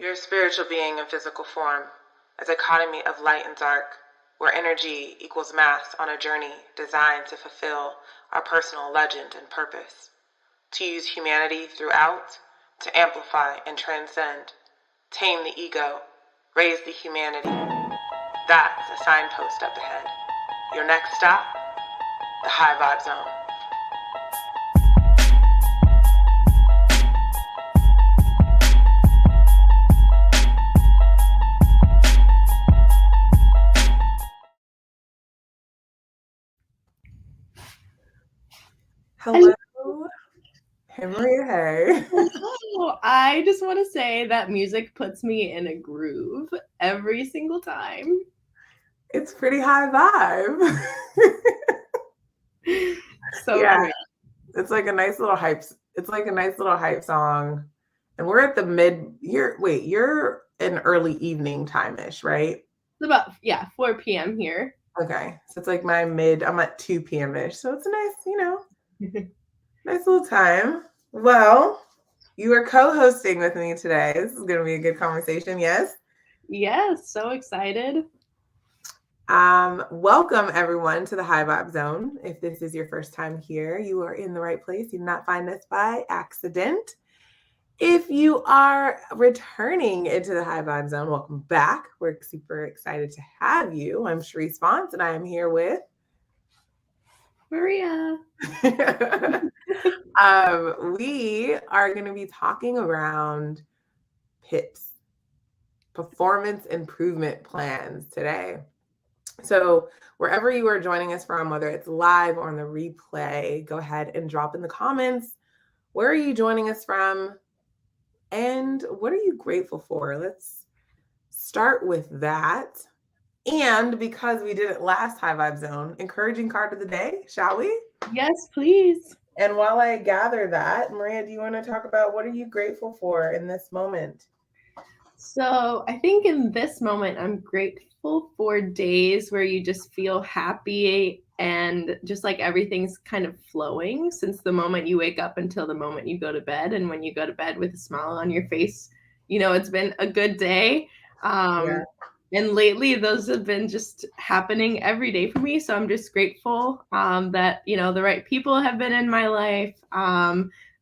You're a spiritual being in physical form, a dichotomy of light and dark, where energy equals mass on a journey designed to fulfill our personal legend and purpose, to use humanity throughout, to amplify and transcend, tame the ego, raise the humanity. That's a signpost up ahead. Your next stop, the High Vibe Zone. Hello. Hey, Maria. Hey. Hello. I just want to say that music puts me in a groove every single time. It's pretty high vibe. So yeah, great. it's like a nice little hype. It's like a nice little hype song, and we're at the mid. You're in early evening time-ish, right? It's about 4 p.m. here. Okay, so it's like my mid. I'm at 2 p.m.ish, so it's a nice, nice little time. Well, you are co-hosting with me today. This is going to be a good conversation. Yes. Yes, so excited. Welcome everyone to the High Vibe Zone. If this is your first time here, you are in the right place. You did not find us by accident. If you are returning into the High Vibe Zone, welcome back. We're super excited to have you. I'm Sharice Fonts, and I am here with Maria. We are going to be talking around PIPs, performance improvement plans today. So wherever you are joining us from, whether it's live or on the replay, go ahead and drop in the comments. Where are you joining us from? And what are you grateful for? Let's start with that. And because we did it last High Vibe Zone, encouraging card of the day, shall we? Yes, please. And while I gather that, Maria, do you want to talk about what are you grateful for in this moment? So I think in this moment, I'm grateful for days where you just feel happy and just like everything's kind of flowing since the moment you wake up until the moment you go to bed. And when you go to bed with a smile on your face, it's been a good day. And lately, those have been just happening every day for me. So I'm just grateful that, the right people have been in my life.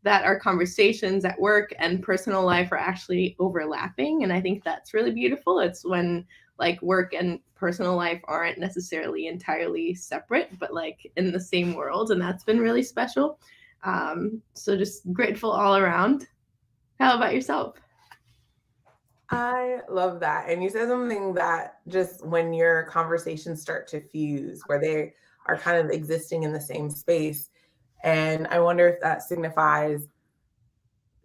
That our conversations at work and personal life are actually overlapping. And I think that's really beautiful. It's when like work and personal life aren't necessarily entirely separate, but like in the same world. And that's been really special. So just grateful all around. How about yourself? I love that. And you said something that just when your conversations start to fuse, where they are kind of existing in the same space. And I wonder if that signifies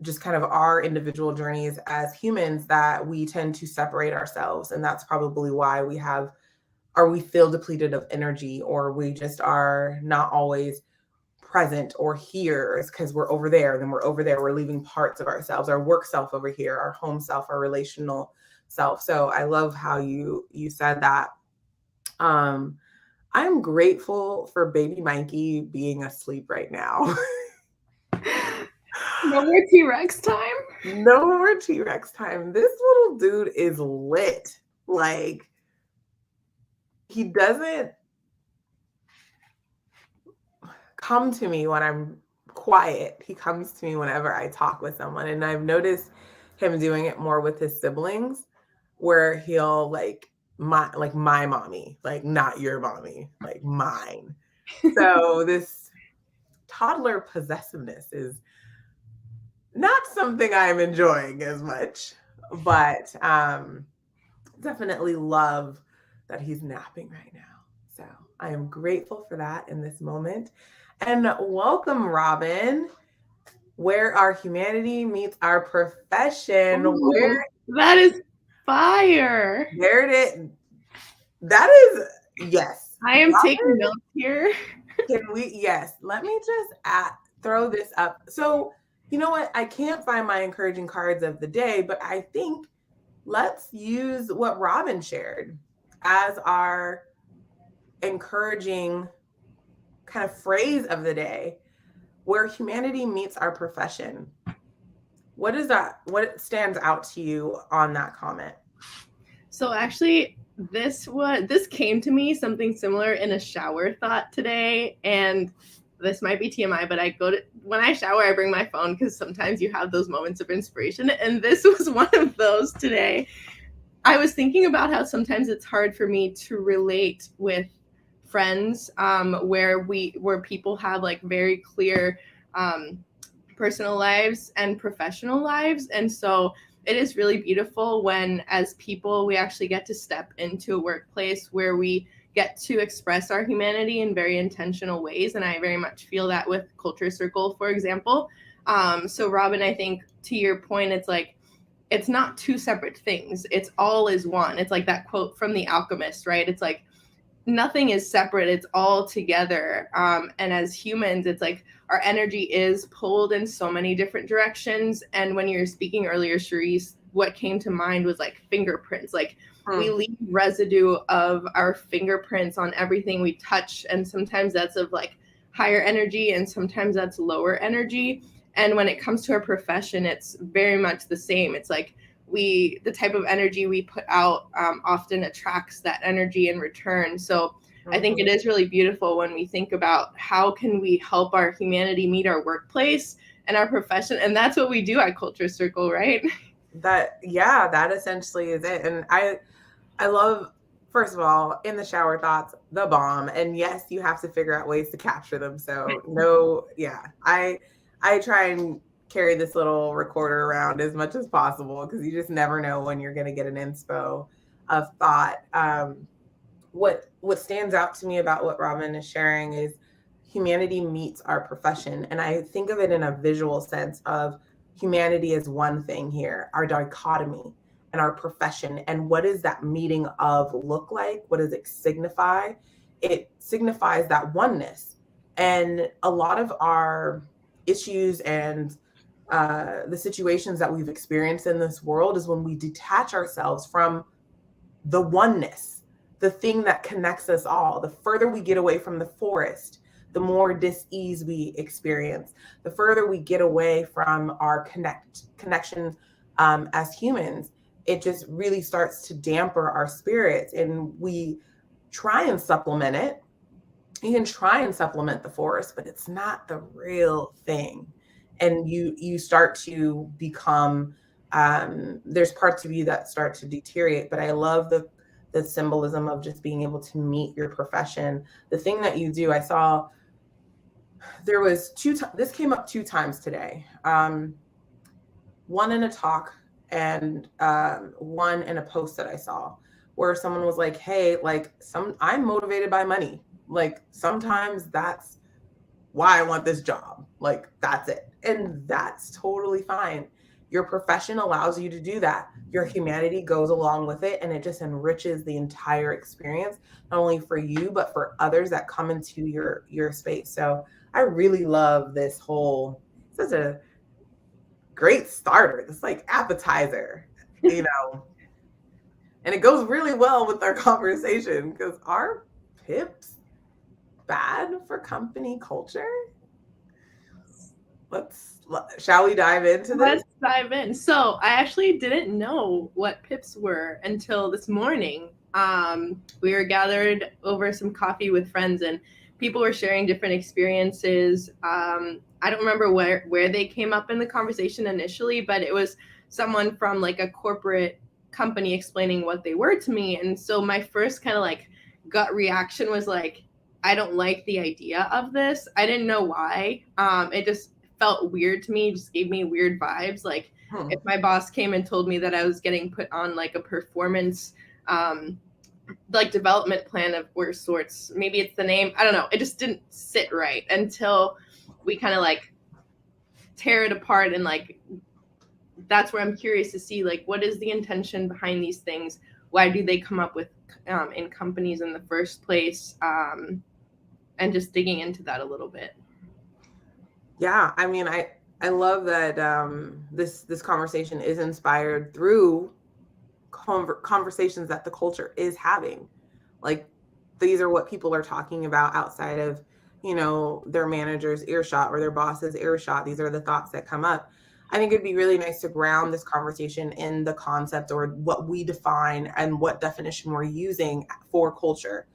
just kind of our individual journeys as humans, that we tend to separate ourselves. And that's probably why we feel depleted of energy, or we just are not always present or here, is because we're over there, then we're over there, we're leaving parts of ourselves, our work self over here, our home self, our relational self. So I love how you said that. I'm grateful for baby Mikey being asleep right now. No more T-Rex time? No more T-Rex time. This little dude is lit. Like, he doesn't come to me when I'm quiet. He comes to me whenever I talk with someone. And I've noticed him doing it more with his siblings, where he'll like my mommy, like not your mommy, like mine. So this toddler possessiveness is not something I'm enjoying as much, but definitely love that he's napping right now. So I am grateful for that in this moment. And welcome, Robin, where our humanity meets our profession. Ooh, that is fire. There it is. That is, yes. I am taking notes here. Yes, let me just throw this up. So, you know what? I can't find my encouraging cards of the day, but I think let's use what Robin shared as our encouraging kind of phrase of the day, where humanity meets our profession. What stands out to you on that comment? So actually, this came to me something similar in a shower thought today, and this might be TMI, but when I shower, I bring my phone because sometimes you have those moments of inspiration, and this was one of those today. I was thinking about how sometimes it's hard for me to relate with friends, where people have like very clear personal lives and professional lives, and so it is really beautiful when, as people, we actually get to step into a workplace where we get to express our humanity in very intentional ways. And I very much feel that with Culture Circle, for example. So Robin, I think to your point, it's like, it's not two separate things. It's all is one. It's like that quote from The Alchemist, right? It's like nothing is separate. It's all together. And as humans, it's like our energy is pulled in so many different directions. And when you were speaking earlier, Charisse, what came to mind was like fingerprints. Like we leave residue of our fingerprints on everything we touch. And sometimes that's of like higher energy and sometimes that's lower energy. And when it comes to our profession, it's very much the same. It's like the type of energy we put out often attracts that energy in return. So I think it is really beautiful when we think about how can we help our humanity meet our workplace and our profession. And that's what we do at Culture Circle, right? That essentially is it. And I love, first of all, in the shower thoughts, the bomb. And yes, you have to figure out ways to capture them. So I try and carry this little recorder around as much as possible because you just never know when you're going to get an inspo of thought. What stands out to me about what Robin is sharing is humanity meets our profession. And I think of it in a visual sense of humanity is one thing here, our dichotomy and our profession. And what does that meeting of look like? What does it signify? It signifies that oneness. And a lot of our issues and the situations that we've experienced in this world is when we detach ourselves from the oneness, the thing that connects us all. The further we get away from the forest, the more dis-ease we experience. The further we get away from our connection as humans, it just really starts to damper our spirits. And we try and supplement it. You can try and supplement the forest, but it's not the real thing. And you start to become, there's parts of you that start to deteriorate. But I love the symbolism of just being able to meet your profession. The thing that you do, I saw there was this came up 2 times today. One in a talk and one in a post that I saw where someone was like, hey, like I'm motivated by money. Like sometimes that's why I want this job. Like that's it. And that's totally fine. Your profession allows you to do that. Your humanity goes along with it and it just enriches the entire experience, not only for you, but for others that come into your space. So I really love this such a great starter, this like appetizer, and it goes really well with our conversation because are pips bad for company culture? Shall we dive into this? Let's dive in. So I actually didn't know what pips were until this morning. We were gathered over some coffee with friends and people were sharing different experiences. I don't remember where they came up in the conversation initially, but it was someone from like a corporate company explaining what they were to me. And so my first kind of like gut reaction was like, I don't like the idea of this. I didn't know why. It just felt weird to me, just gave me weird vibes. Like if my boss came and told me that I was getting put on like a performance like development plan of or sorts, maybe it's the name, I don't know, it just didn't sit right until we kind of like tear it apart. And like that's where I'm curious to see like what is the intention behind these things, why do they come up with in companies in the first place, and just digging into that a little bit. Yeah, I mean, I love that this conversation is inspired through conversations that the culture is having. Like these are what people are talking about outside of, their manager's earshot or their boss's earshot. These are the thoughts that come up. I think it'd be really nice to ground this conversation in the concept or what we define and what definition we're using for culture,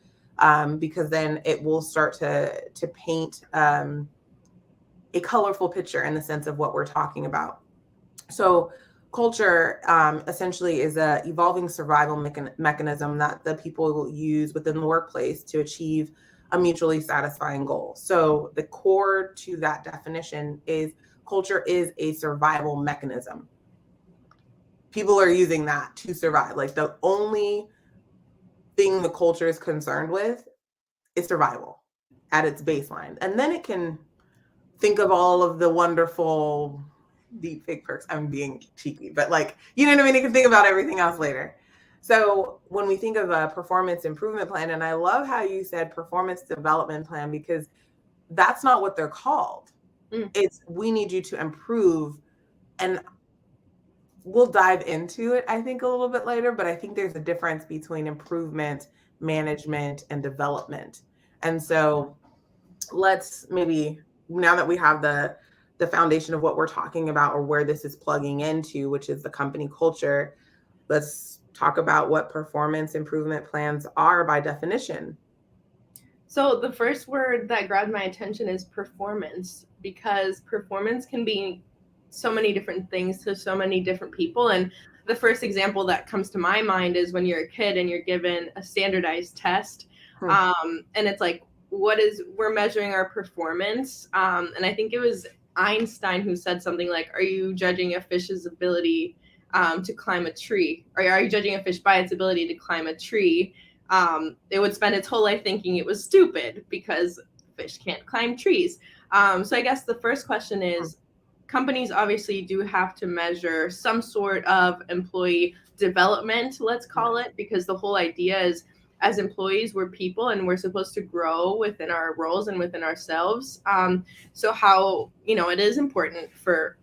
because then it will start to paint a colorful picture in the sense of what we're talking about. So culture essentially is a evolving survival mechanism that the people will use within the workplace to achieve a mutually satisfying goal. So the core to that definition is culture is a survival mechanism. People are using that to survive. Like the only thing the culture is concerned with is survival at its baseline. And then it can think of all of the wonderful deep fake perks. I'm being cheeky, but like, you know what I mean? You can think about everything else later. So when we think of a performance improvement plan, and I love how you said performance development plan, because that's not what they're called. It's we need you to improve. And we'll dive into it, I think, a little bit later, but I think there's a difference between improvement, management, and development. And so let's maybe, now that we have the foundation of what we're talking about or where this is plugging into, which is the company culture, let's talk about what performance improvement plans are by definition. So the first word that grabbed my attention is performance, because performance can be so many different things to so many different people. And the first example that comes to my mind is when you're a kid and you're given a standardized test. And it's like, we're measuring our performance. And I think it was Einstein who said something like, are you judging a fish's ability to climb a tree? Or are you judging a fish by its ability to climb a tree? It would spend its whole life thinking it was stupid because fish can't climb trees. So I guess the first question is, companies obviously do have to measure some sort of employee development, let's call it, because the whole idea is, as employees, we're people and we're supposed to grow within our roles and within ourselves. So how, it is important for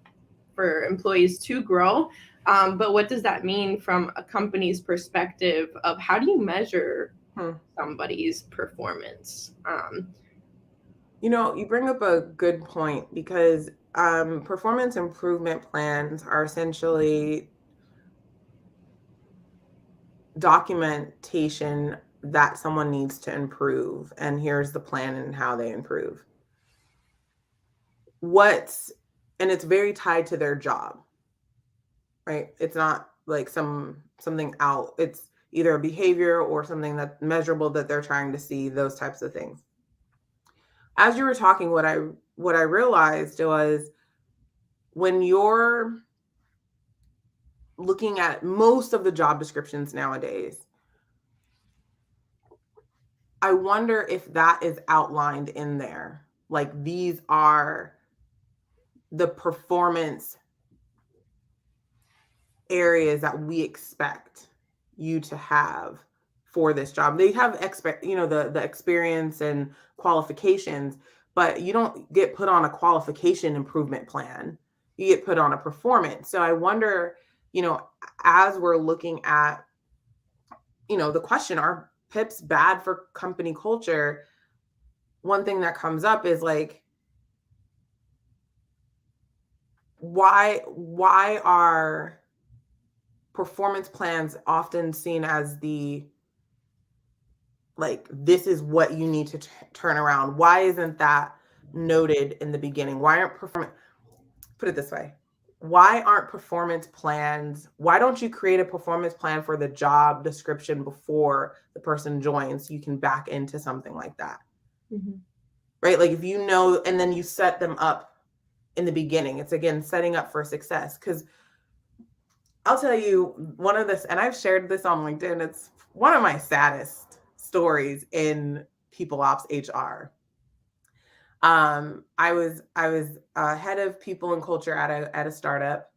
employees to grow. But what does that mean from a company's perspective of how do you measure somebody's performance? You bring up a good point, because performance improvement plans are essentially documentation that someone needs to improve, and here's the plan and how they improve. And it's very tied to their job, right? It's not like something out. It's either a behavior or something that's measurable that they're trying to see, those types of things. As you were talking, what I realized was, when you're looking at most of the job descriptions nowadays, I wonder if that is outlined in there. Like, these are the performance areas that we expect you to have for this job. They have the experience and qualifications, but you don't get put on a qualification improvement plan. You get put on a performance. So I wonder, as we're looking at, the question, are PIPs bad for company culture? One thing that comes up is like, why are performance plans often seen as this is what you need to turn around? Why isn't that noted in the beginning? Put it this way. Why aren't performance plans? Why don't you create a performance plan for the job description before the person joins so you can back into something like that? Mm-hmm. Right? Like, if and then you set them up in the beginning, it's again setting up for success. Because I'll tell you, and I've shared this on LinkedIn, it's one of my saddest stories in people ops HR. I was head of people and culture at a startup,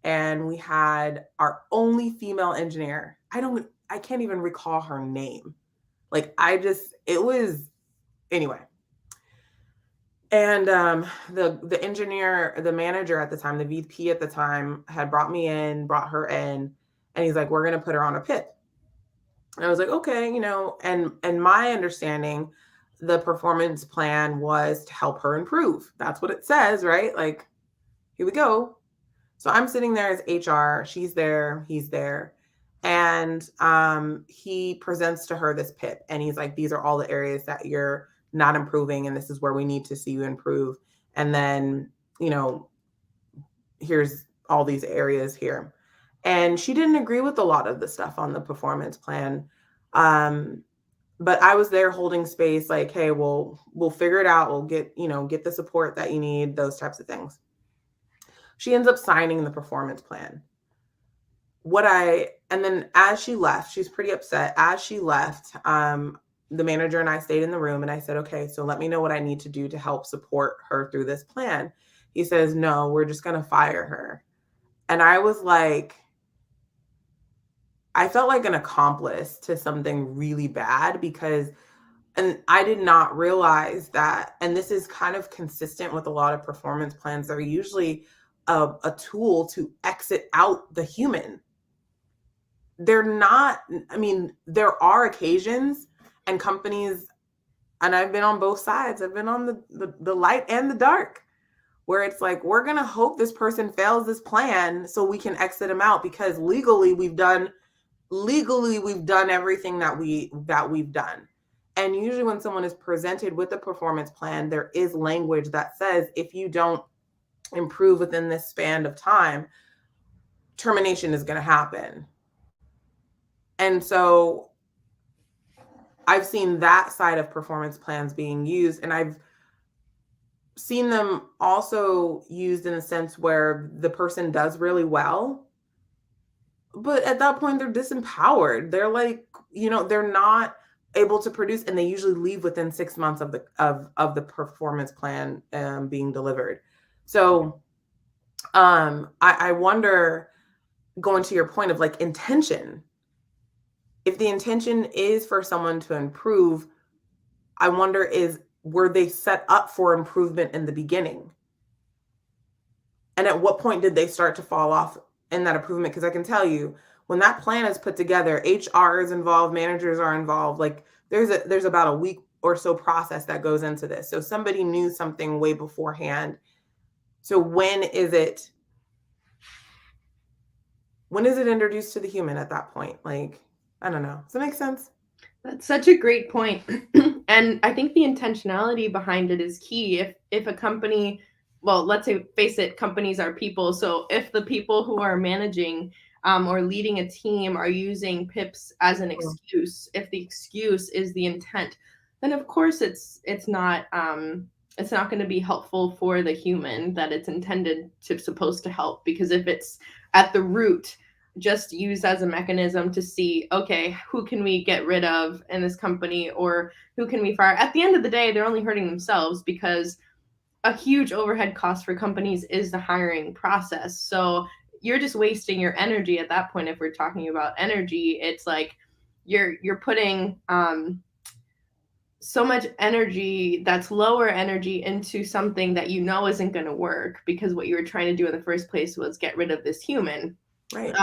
and we had our only female engineer. I can't even recall her name. Anyway. And the engineer, the manager at the time, the VP at the time, had brought her in, and he's like, we're going to put her on a PIP. And I was like, okay, and my understanding, the performance plan was to help her improve. That's what it says, right? Like, here we go. So I'm sitting there as HR, she's there, he's there. And he presents to her this PIP, and he's like, these are all the areas that you're not improving, and this is where we need to see you improve. And then, here's all these areas here. And she didn't agree with a lot of the stuff on the performance plan. But I was there holding space, like, hey, we'll figure it out. We'll get the support that you need, those types of things. She ends up signing the performance plan. And then as she left, she's pretty upset. As she left, the manager and I stayed in the room, and I said, okay, so let me know what I need to do to help support her through this plan. He says, no, we're just going to fire her. And I was like, I felt like an accomplice to something really bad and I did not realize that, and this is kind of consistent with a lot of performance plans, they're usually a tool to exit out the human. They're not, there are occasions and companies, and I've been on both sides, I've been on the light and the dark, where it's like, we're going to hope this person fails this plan so we can exit them out, because legally we've done everything that we've done. And usually when someone is presented with a performance plan, there is language that says, if you don't improve within this span of time, termination is going to happen. And so I've seen that side of performance plans being used, and I've seen them also used in a sense where the person does really well, but at that point they're disempowered. They're like, they're not able to produce, and they usually leave within 6 months of the performance plan being delivered. So I wonder, going to your point of like intention, if the intention is for someone to improve, I wonder, were they set up for improvement in the beginning? And at what point did they start to fall off in that improvement? Because I can tell you, when that plan is put together, HR is involved, managers are involved. Like there's about a week or so process that goes into this. So somebody knew something way beforehand. So when is it introduced to the human at that point? Like, I don't know. Does that make sense? That's such a great point. And I think the intentionality behind it is key. If a company, well, let's say, face it, companies are people. So if the people who are managing or leading a team are using PIPs as an excuse, if the excuse is the intent, then of course it's not going to be helpful for the human that it's supposed to help. Because if it's at the root, just used as a mechanism to see, okay, who can we get rid of in this company, or who can we fire? At the end of the day, they're only hurting themselves, because a huge overhead cost for companies is the hiring process. So you're just wasting your energy at that point. If we're talking about energy, it's like you're putting so much energy that's lower energy into something that isn't going to work, because what you were trying to do in the first place was get rid of this human. Right.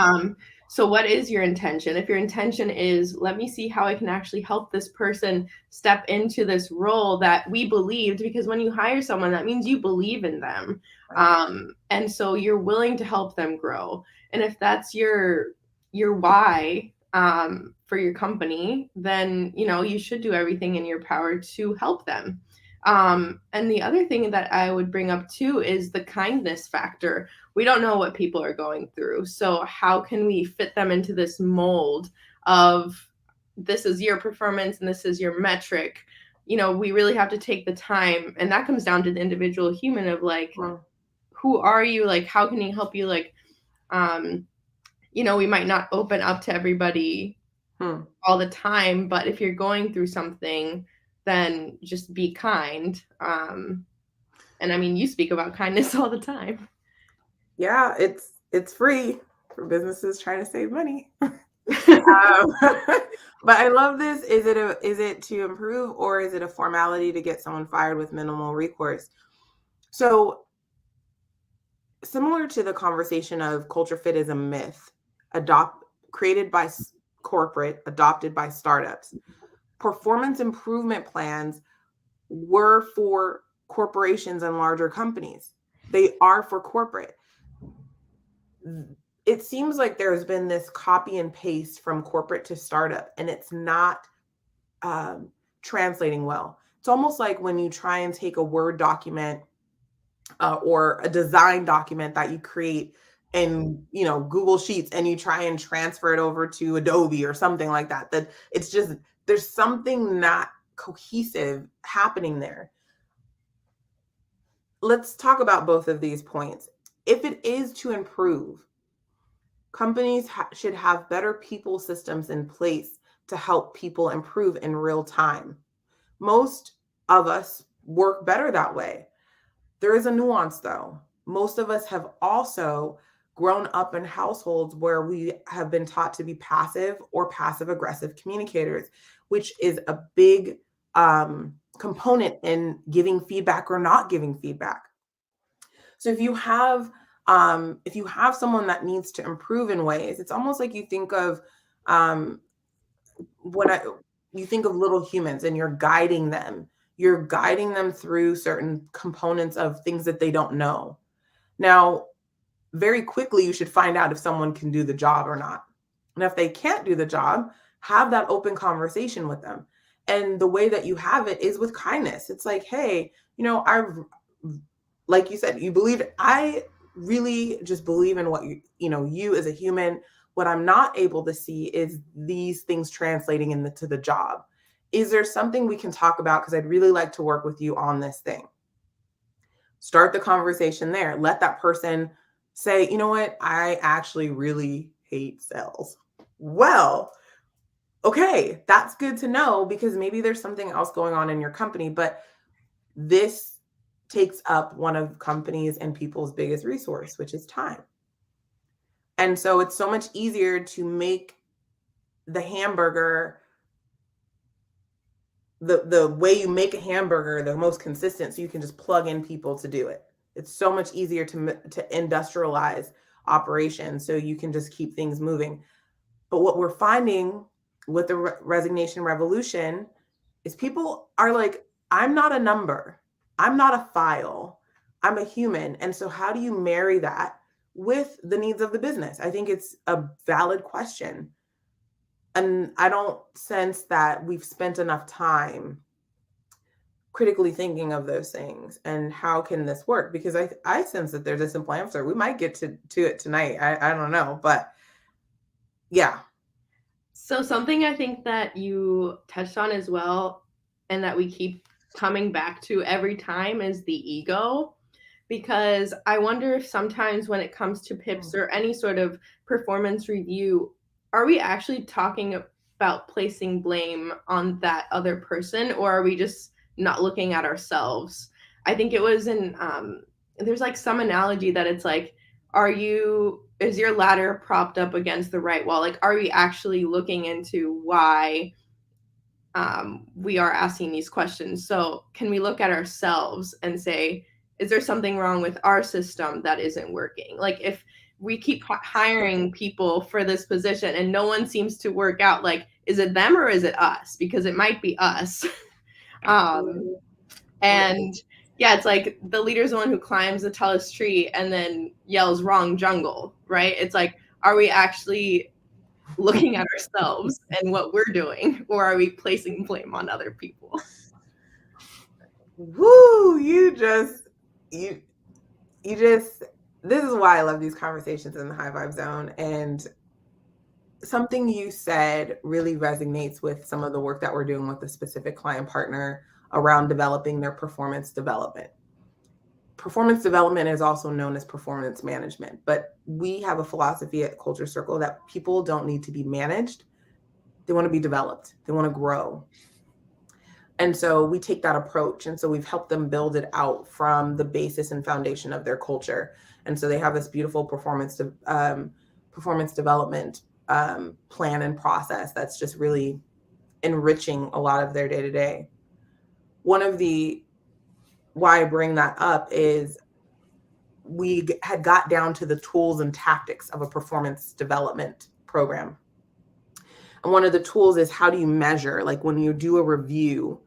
So what is your intention? If your intention is, let me see how I can actually help this person step into this role that we believed, because when you hire someone, that means you believe in them. Right. And so you're willing to help them grow. And if that's your why for your company, then, you should do everything in your power to help them. And the other thing that I would bring up too is the kindness factor. We don't know what people are going through. So how can we fit them into this mold of, this is your performance and this is your metric? We really have to take the time, and that comes down to the individual human of like, who are you? Like, how can he help you? Like, we might not open up to everybody all the time, but if you're going through something, then just be kind. And I mean, you speak about kindness all the time. Yeah, it's free for businesses trying to save money. But I love this. Is it to improve, or is it a formality to get someone fired with minimal recourse? So similar to the conversation of culture fit is a myth, created by corporate, adopted by startups. Performance improvement plans were for corporations and larger companies. They are for corporate. it seems like there's been this copy and paste from corporate to startup, and it's not translating well. It's almost like when you try and take a Word document or a design document that you create in Google Sheets, and you try and transfer it over to Adobe or something like that. That it's just, there's something not cohesive happening there. Let's talk about both of these points. If it is to improve, companies should have better people systems in place to help people improve in real time. Most of us work better that way. There is a nuance, though. Most of us have also grown up in households where we have been taught to be passive or passive aggressive communicators, which is a big component in giving feedback or not giving feedback. So if you have someone that needs to improve in ways, it's almost like you think of you think of little humans, and you're guiding them. You're guiding them through certain components of things that they don't know. Now, very quickly, you should find out if someone can do the job or not. And if they can't do the job, have that open conversation with them. And the way that you have it is with kindness. It's like, hey, like you said, you believe it. I really just believe in what you as a human. What I'm not able to see is these things translating into the job. Is there something we can talk about? Because I'd really like to work with you on this thing. Start the conversation there. Let that person say, you know what? I actually really hate sales. Well, okay, that's good to know, because maybe there's something else going on in your company, but this takes up one of companies and people's biggest resource, which is time. And so it's so much easier to make the hamburger, the way you make a hamburger, the most consistent, so you can just plug in people to do it. It's so much easier to industrialize operations, so you can just keep things moving. But what we're finding with the resignation revolution is people are like, I'm not a number. I'm not a file. I'm a human. And so how do you marry that with the needs of the business? I think it's a valid question. And I don't sense that we've spent enough time critically thinking of those things and how can this work? Because I sense that there's a simple answer. We might get to it tonight. I don't know, but yeah. So something I think that you touched on as well, and that we keep coming back to every time, is the ego. Because I wonder if sometimes when it comes to PIPs or any sort of performance review, are we actually talking about placing blame on that other person, or are we just not looking at ourselves? I think it was there's like some analogy that it's like, is your ladder propped up against the right wall? Like, are we actually looking into why we are asking these questions? So can we look at ourselves and say, is there something wrong with our system that isn't working? Like, if we keep hiring people for this position and no one seems to work out, like, is it them or is it us? Because it might be us. And yeah, it's like the leader's the one who climbs the tallest tree and then yells wrong jungle, right? It's like, are we actually looking at ourselves and what we're doing, or are we placing blame on other people? Woo, this is why I love these conversations in the high vibe zone. And something you said really resonates with some of the work that we're doing with a specific client partner around developing their performance development. Performance development is also known as performance management, but we have a philosophy at Culture Circle that people don't need to be managed. They want to be developed. They want to grow. And so we take that approach. And so we've helped them build it out from the basis and foundation of their culture. And so they have this beautiful performance development plan and process that's just really enriching a lot of their day-to-day. Why I bring that up is we had got down to the tools and tactics of a performance development program. And one of the tools is, how do you measure? Like, when you do a review,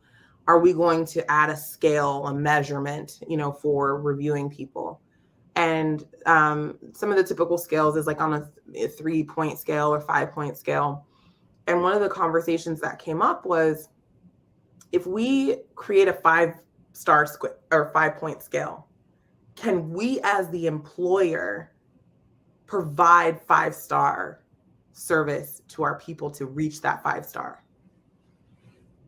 are we going to add a scale, a measurement, for reviewing people? And some of the typical scales is like on a 3-point scale or 5-point scale. And one of the conversations that came up was, if we create a 5-star or 5-point scale, can we as the employer provide 5-star service to our people to reach that 5-star?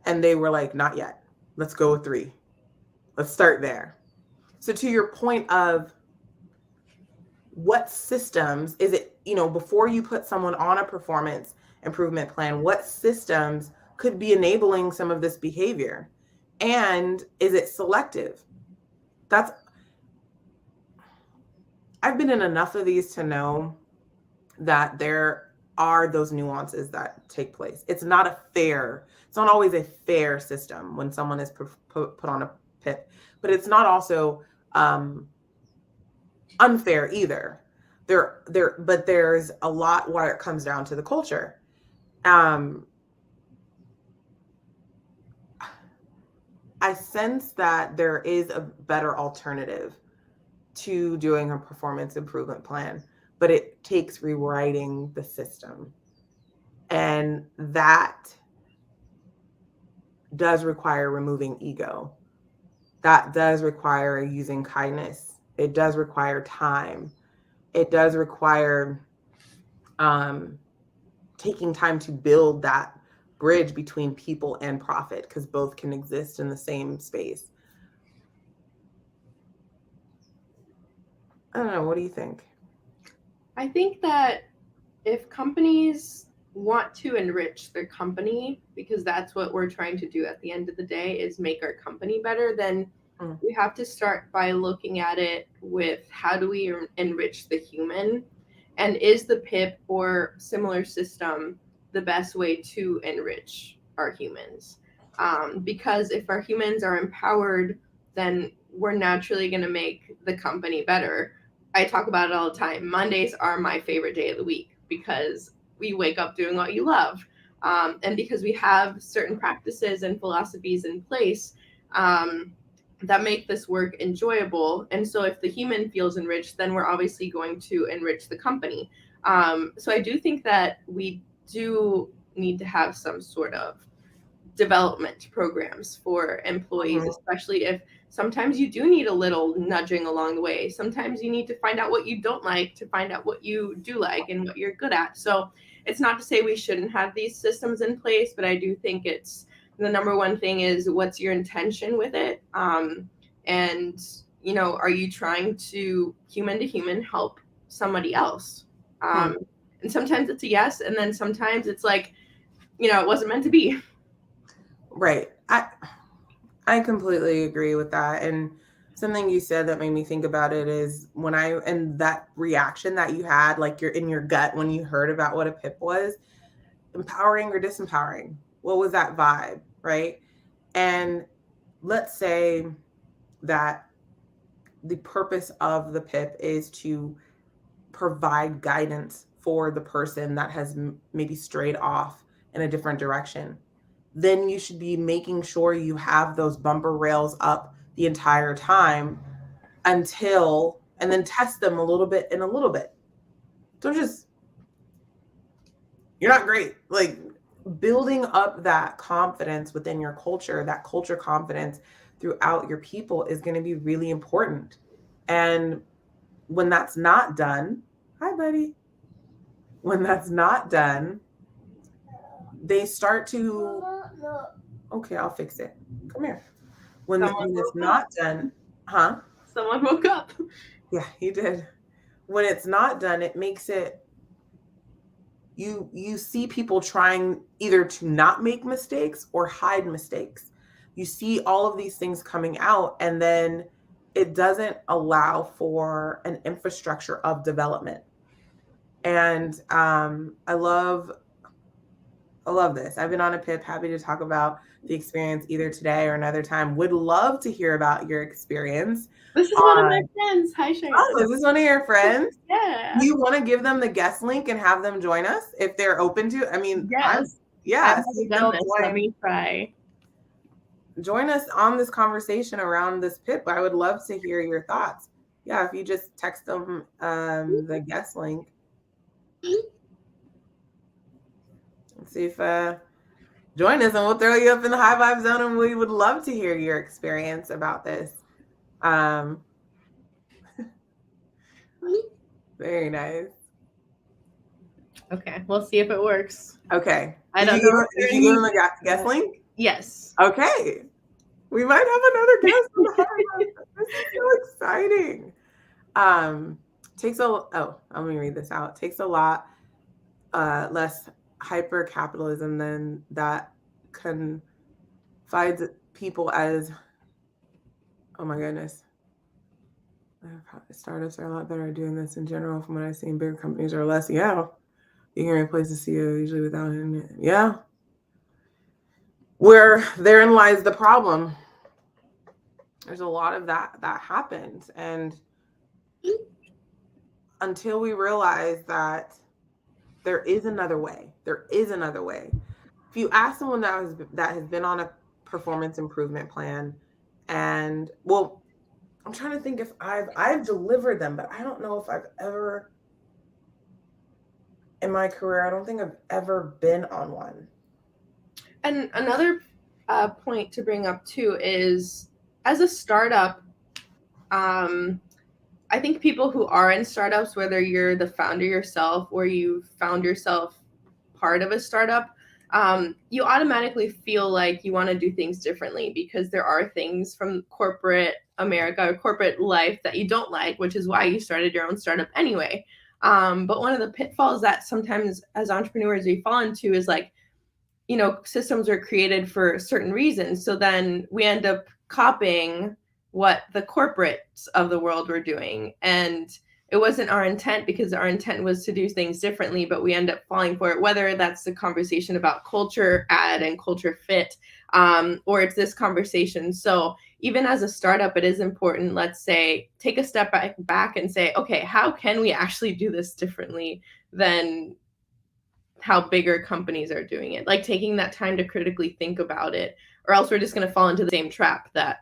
And they were like, not yet. Let's go with 3. Let's start there. So to your point of what systems is it, before you put someone on a performance improvement plan, what systems could be enabling some of this behavior? And is it selective? I've been in enough of these to know that there are those nuances that take place. It's not always a fair system when someone is put on a PIP, but it's not also unfair either. But there's a lot where it comes down to the culture. I sense that there is a better alternative to doing a performance improvement plan, but it takes rewriting the system. And that does require removing ego. That does require using kindness. It does require time. It does require taking time to build that bridge between people and profit, because both can exist in the same space. I don't know. What do you think? I think that if companies want to enrich their company, because that's what we're trying to do at the end of the day, is make our company better, then we have to start by looking at it with, how do we enrich the human? And is the PIP or similar system the best way to enrich our humans? Because if our humans are empowered, then we're naturally going to make the company better. I talk about it all the time. Mondays are my favorite day of the week because we wake up doing what you love. And because we have certain practices and philosophies in place that make this work enjoyable. And so if the human feels enriched, then we're obviously going to enrich the company. So I do think that we do need to have some sort of development programs for employees, especially if sometimes you do need a little nudging along the way. Sometimes you need to find out what you don't like to find out what you do like and what you're good at. So it's not to say we shouldn't have these systems in place, but I do think it's the number one thing is, what's your intention with it? And, are you trying to human help somebody else? And sometimes it's a yes. And then sometimes it's like, it wasn't meant to be. Right. I completely agree with that. And something you said that made me think about it is and that reaction that you had, like you're in your gut when you heard about what a PIP was, empowering or disempowering. What was that vibe, right? And let's say that the purpose of the PIP is to provide guidance for the person that has maybe strayed off in a different direction. Then you should be making sure you have those bumper rails up the entire time and then test them a little bit and a little bit. Don't just, you're not great. Like, building up that confidence within your culture, that culture confidence throughout your people is going to be really important. And when that's not done, hi, buddy. When that's not done, they start to, okay, I'll fix it. Come here. When it's not done, huh? Someone woke up. Yeah, he did. When it's not done, it makes it, you see people trying either to not make mistakes or hide mistakes. You see all of these things coming out, and then it doesn't allow for an infrastructure of development. And I love this. I've been on a PIP, happy to talk about the experience either today or another time. Would love to hear about your experience. This is one of my friends. Hi, Sharon. Oh, is this one of your friends? Yeah. Do you want to give them the guest link and have them join us if they're open to? I mean, yes. Yes. Let me try. Join us on this conversation around this PIP. I would love to hear your thoughts. Yeah, if you just text them the guest link and see if join us, and we'll throw you up in the high vibe zone, and we would love to hear your experience about this. Very nice. Okay, we'll see if it works. Okay. I Did don't you know. give him a guest link? Yes. Okay. We might have another guest on the high vibe. This is so exciting. Takes a I'm gonna read this out. Takes a lot less hyper capitalism than that confides people as, oh my goodness. Startups are a lot better at doing this in general from what I've seen. Bigger companies are less. Yeah. You can replace the CEO usually without it. Yeah. Where therein lies the problem. There's a lot of that happens. And until we realize that there is another way, If you ask someone that has been on a performance improvement plan, and well, I'm trying to think if I've delivered them, but I don't know if I've ever in my career, I don't think I've ever been on one. And another point to bring up too is, as a startup, I think people who are in startups, whether you're the founder yourself or you found yourself part of a startup, you automatically feel like you want to do things differently because there are things from corporate America or corporate life that you don't like, which is why you started your own startup anyway. But one of the pitfalls that sometimes as entrepreneurs we fall into is like, you know, systems are created for certain reasons. So then we end up copying what the corporates of the world were doing. And it wasn't our intent, because our intent was to do things differently, but we end up falling for it, whether that's the conversation about culture add and culture fit, or it's this conversation. So even as a startup, it is important, let's say, take a step back and say, okay, how can we actually do this differently than how bigger companies are doing it? Like taking that time to critically think about it, or else we're just going to fall into the same trap that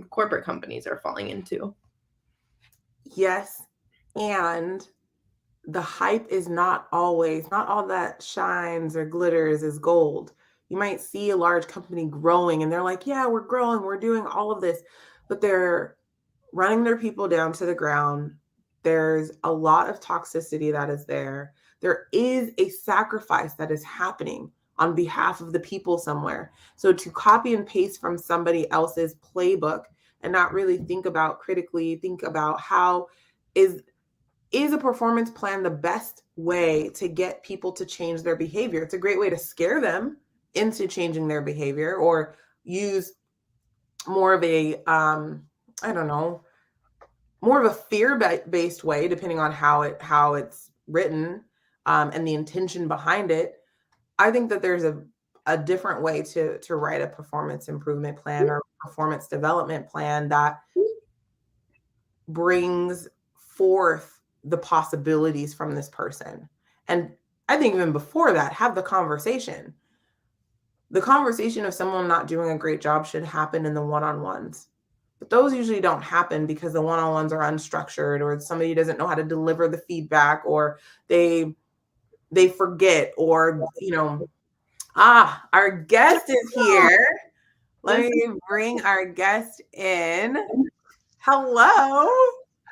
corporate companies are falling into. Yes. And the hype is not all that shines or glitters is gold. You might see a large company growing and they're like, yeah, we're growing, we're doing all of this, but they're running their people down to the ground. There's a lot of toxicity that is there. There is a sacrifice that is happening on behalf of the people somewhere. So to copy and paste from somebody else's playbook and not really think about how is a performance plan the best way to get people to change their behavior? It's a great way to scare them into changing their behavior, or use more of a more of a fear-based way, depending on how it's written, and the intention behind it. I think that there's a different way to write a performance improvement plan or performance development plan that brings forth the possibilities from this person. And I think even before that, have the conversation. The conversation of someone not doing a great job should happen in the one-on-ones. But those usually don't happen because the one-on-ones are unstructured, or somebody doesn't know how to deliver the feedback, or they forget, or our guest is here. Let me bring our guest in. Hello.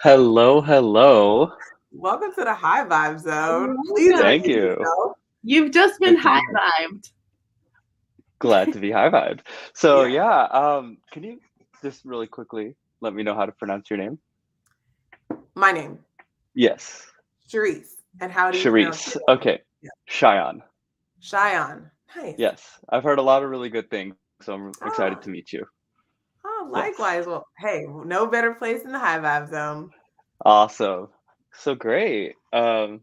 Hello. Welcome to the High Vibe Zone. Please Thank you. yourself. You've just been high vibed. Glad to be high vibed. So can you just really quickly let me know how to pronounce your name? My name. Yes. Charisse. And how do you pronounce it? Okay. Yeah. Cheyenne. Nice. Yes. I've heard a lot of really good things, so I'm excited to meet you. Oh, likewise. Yes. Well, hey, no better place in the High Vibe Zone. Awesome. So great. Well,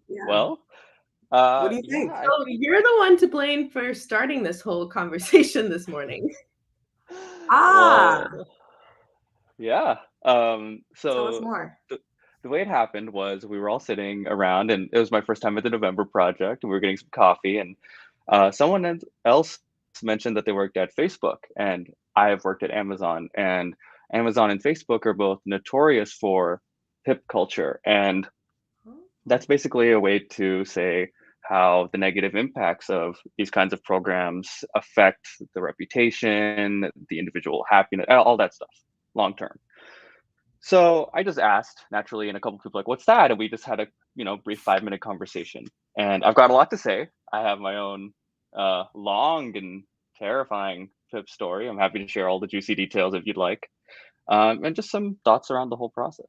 what do you think? So you're the one to blame for starting this whole conversation this morning. Well, yeah. Tell us more. The way it happened was we were all sitting around, and it was my first time at the November project, and we were getting some coffee, and someone else mentioned that they worked at Facebook, and I have worked at Amazon, and Amazon and Facebook are both notorious for PIP culture. And that's basically a way to say how the negative impacts of these kinds of programs affect the reputation, the individual happiness, all that stuff long term. So I just asked naturally, and a couple people like, "What's that?" And we just had a brief 5-minute conversation. And I've got a lot to say. I have my own long and terrifying PIP story. I'm happy to share all the juicy details if you'd like, and just some thoughts around the whole process.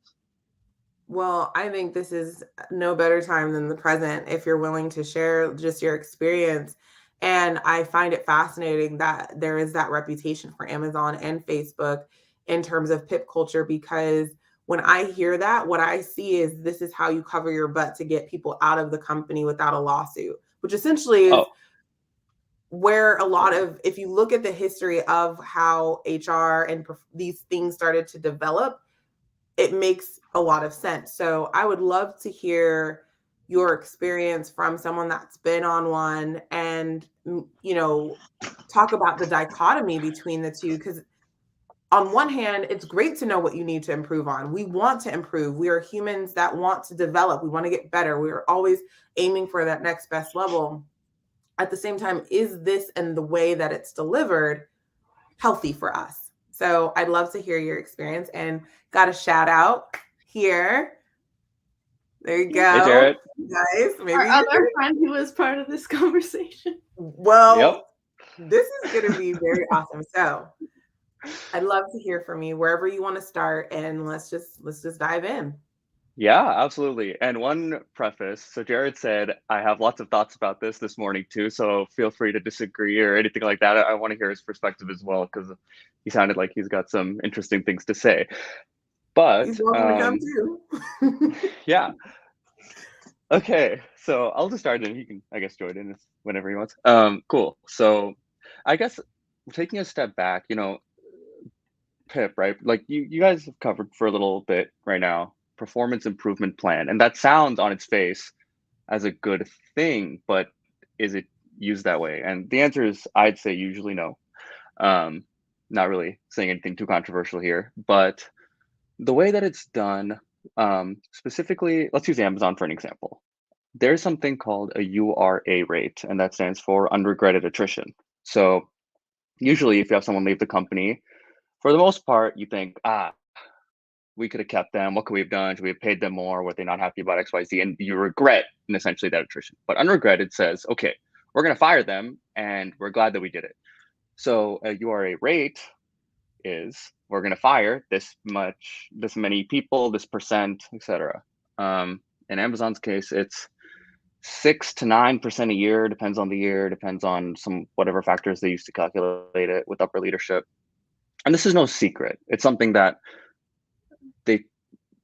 Well, I think this is no better time than the present if you're willing to share just your experience. And I find it fascinating that there is that reputation for Amazon and Facebook in terms of pip culture, because when I hear that, what I see is this is how you cover your butt to get people out of the company without a lawsuit, which essentially is Oh, where a lot of, if you look at the history of how HR and these things started to develop, it makes a lot of sense. So I would love to hear your experience from someone that's been on one, and talk about the dichotomy between the two, because on one hand, it's great to know what you need to improve on. We want to improve. We are humans that want to develop. We want to get better. We are always aiming for that next best level. At the same time, is this and the way that it's delivered healthy for us? So I'd love to hear your experience, and got a shout out here. There you hey, go. Jarrett. Nice. Our Maybe other friend who was part of this conversation. well, Yep. this is going to be very awesome. So I'd love to hear from you wherever you want to start, and let's just dive in. Yeah, absolutely. And one preface. So Jared said, I have lots of thoughts about this morning too. So feel free to disagree or anything like that. I want to hear his perspective as well, because he sounded like he's got some interesting things to say. But He's welcome to come too. yeah. Okay. So I'll just start, and he can, I guess, join in whenever he wants. Cool. So I guess taking a step back, PIP, right? Like you guys have covered for a little bit right now, performance improvement plan. And that sounds on its face as a good thing, but is it used that way? And the answer is, I'd say usually no. Um, Not really saying anything too controversial here, but the way that it's done, specifically, let's use Amazon for an example. There's something called a URA rate, and that stands for unregretted attrition. So usually if you have someone leave the company, for the most part, you think, we could have kept them. What could we have done? Should we have paid them more? Were they not happy about XYZ? And you regret, and essentially, that attrition. But unregretted says, okay, we're going to fire them, and we're glad that we did it. So a URA rate is, we're going to fire this many people, this percent, etc. In Amazon's case, it's 6 to 9% a year, depends on the year, depends on some whatever factors they use to calculate it with upper leadership. And this is no secret. It's something that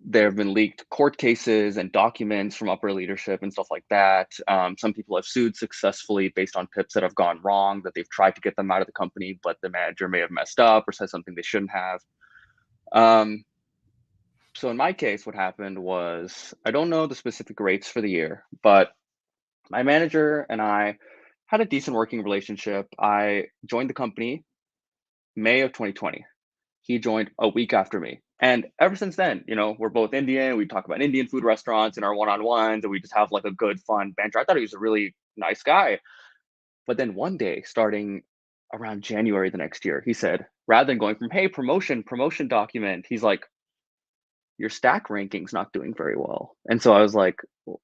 there have been leaked court cases and documents from upper leadership and stuff like that. Some people have sued successfully based on PIPs that have gone wrong, that they've tried to get them out of the company, but the manager may have messed up or said something they shouldn't have. So in my case, what happened was, I don't know the specific rates for the year, but my manager and I had a decent working relationship. I joined the company May of 2020. He joined a week after me. And ever since then, we're both Indian. We talk about Indian food restaurants in our one-on-ones, and we just have like a good, fun banter. I thought he was a really nice guy. But then one day, starting around January the next year, he said, rather than going from, hey, promotion document, he's like, your stack ranking's not doing very well. And so I was like, well,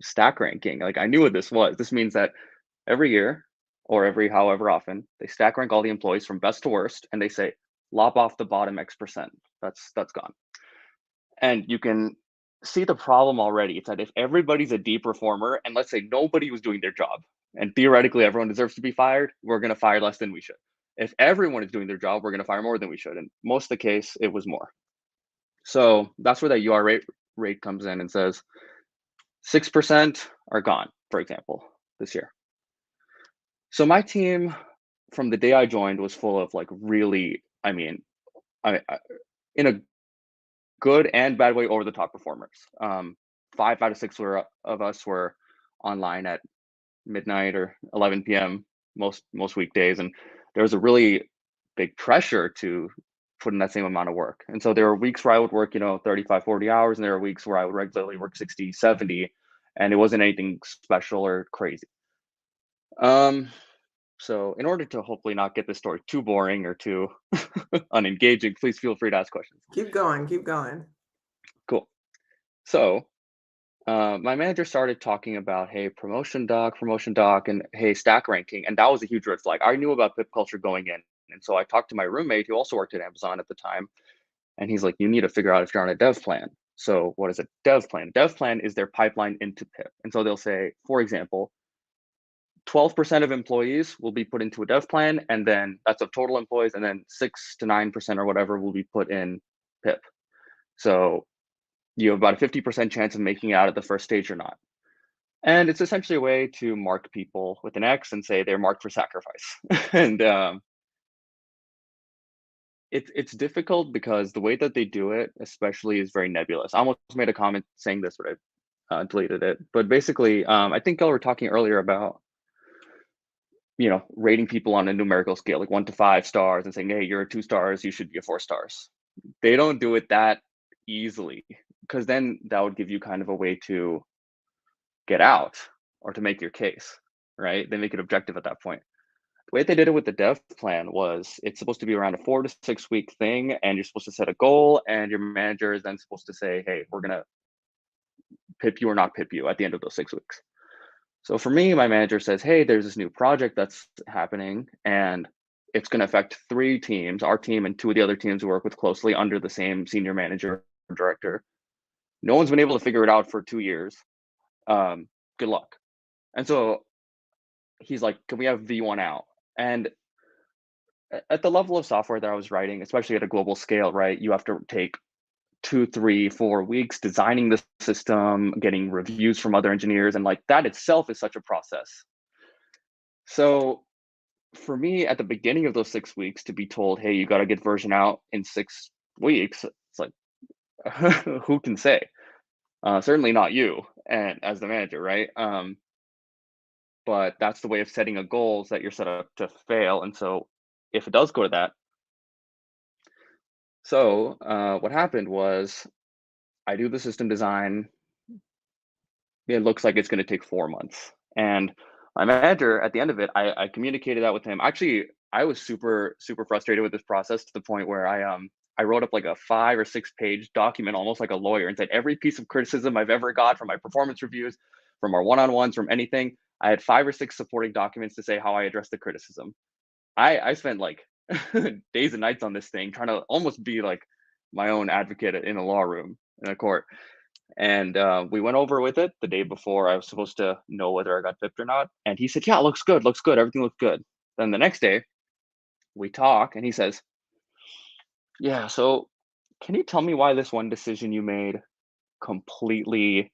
stack ranking, like I knew what this was. This means that every year, or every however often, they stack rank all the employees from best to worst, and they say, lop off the bottom X%. That's gone. And you can see the problem already. It's that if everybody's a D performer, and let's say nobody was doing their job, and theoretically everyone deserves to be fired, we're going to fire less than we should. If everyone is doing their job, we're going to fire more than we should. And most of the case, it was more. So that's where that UR rate comes in and says 6% are gone, for example, this year. So my team, from the day I joined, was full of like really, in a good and bad way, over the top performers. 5 out of 6 of us were online at midnight or 11 p.m. most weekdays, and there was a really big pressure to put in that same amount of work. And so there were weeks where I would work, 35, 40 hours, and there were weeks where I would regularly work 60, 70, and it wasn't anything special or crazy. So in order to hopefully not get this story too boring or too unengaging, please feel free to ask questions. Keep going, keep going. Cool. So my manager started talking about, hey, promotion doc, and hey, stack ranking. And that was a huge red flag. I knew about pip culture going in. And so I talked to my roommate who also worked at Amazon at the time. And he's like, you need to figure out if you're on a dev plan. So what is a dev plan? Dev plan is their pipeline into pip. And so they'll say, for example, 12% of employees will be put into a dev plan, and then that's of total employees, and then 6 to 9% or whatever will be put in pip. So you have about a 50% chance of making it out at the first stage or not. And it's essentially a way to mark people with an X and say they're marked for sacrifice. And it's difficult because the way that they do it, especially, is very nebulous. I almost made a comment saying this, but I deleted it. But basically, I think y'all were talking earlier about rating people on a numerical scale, like 1 to 5 stars, and saying, hey, you're a 2 stars, you should be a 4 stars. They don't do it that easily, because then that would give you kind of a way to get out or to make your case, right? They make it objective at that point. The way they did it with the dev plan was it's supposed to be around a 4 to 6 week thing, and you're supposed to set a goal, and your manager is then supposed to say, hey, we're going to pip you or not pip you at the end of those 6 weeks. So for me, my manager says, hey, there's this new project that's happening, and it's going to affect 3 teams, our team and 2 of the other teams we work with closely under the same senior manager or director. No one's been able to figure it out for 2 years. Good luck. And so he's like, can we have V1 out? And at the level of software that I was writing, especially at a global scale, right, you have to take 2, 3, 4 weeks designing the system, getting reviews from other engineers, and like that itself is such a process. So for me, at the beginning of those 6 weeks, to be told, hey, you got to get version out in 6 weeks, it's like, who can say? Certainly not you, and as the manager, right? But that's the way of setting a goal, is that you're set up to fail. And so if it does go to that, so what happened was I do the system design. It looks like it's going to take 4 months. And my manager, at the end of it, I communicated that with him. Actually, I was super, super frustrated with this process to the point where I wrote up like a 5 or 6 page document, almost like a lawyer, and said every piece of criticism I've ever got from my performance reviews, from our one-on-ones, from anything. I had 5 or 6 supporting documents to say how I addressed the criticism. I spent like days and nights on this thing, trying to almost be like my own advocate in a law room, in a court. And we went over with it the day before I was supposed to know whether I got pipped or not. And he said, yeah, looks good, everything looks good. Then the next day we talk and he says, yeah, so can you tell me why this one decision you made completely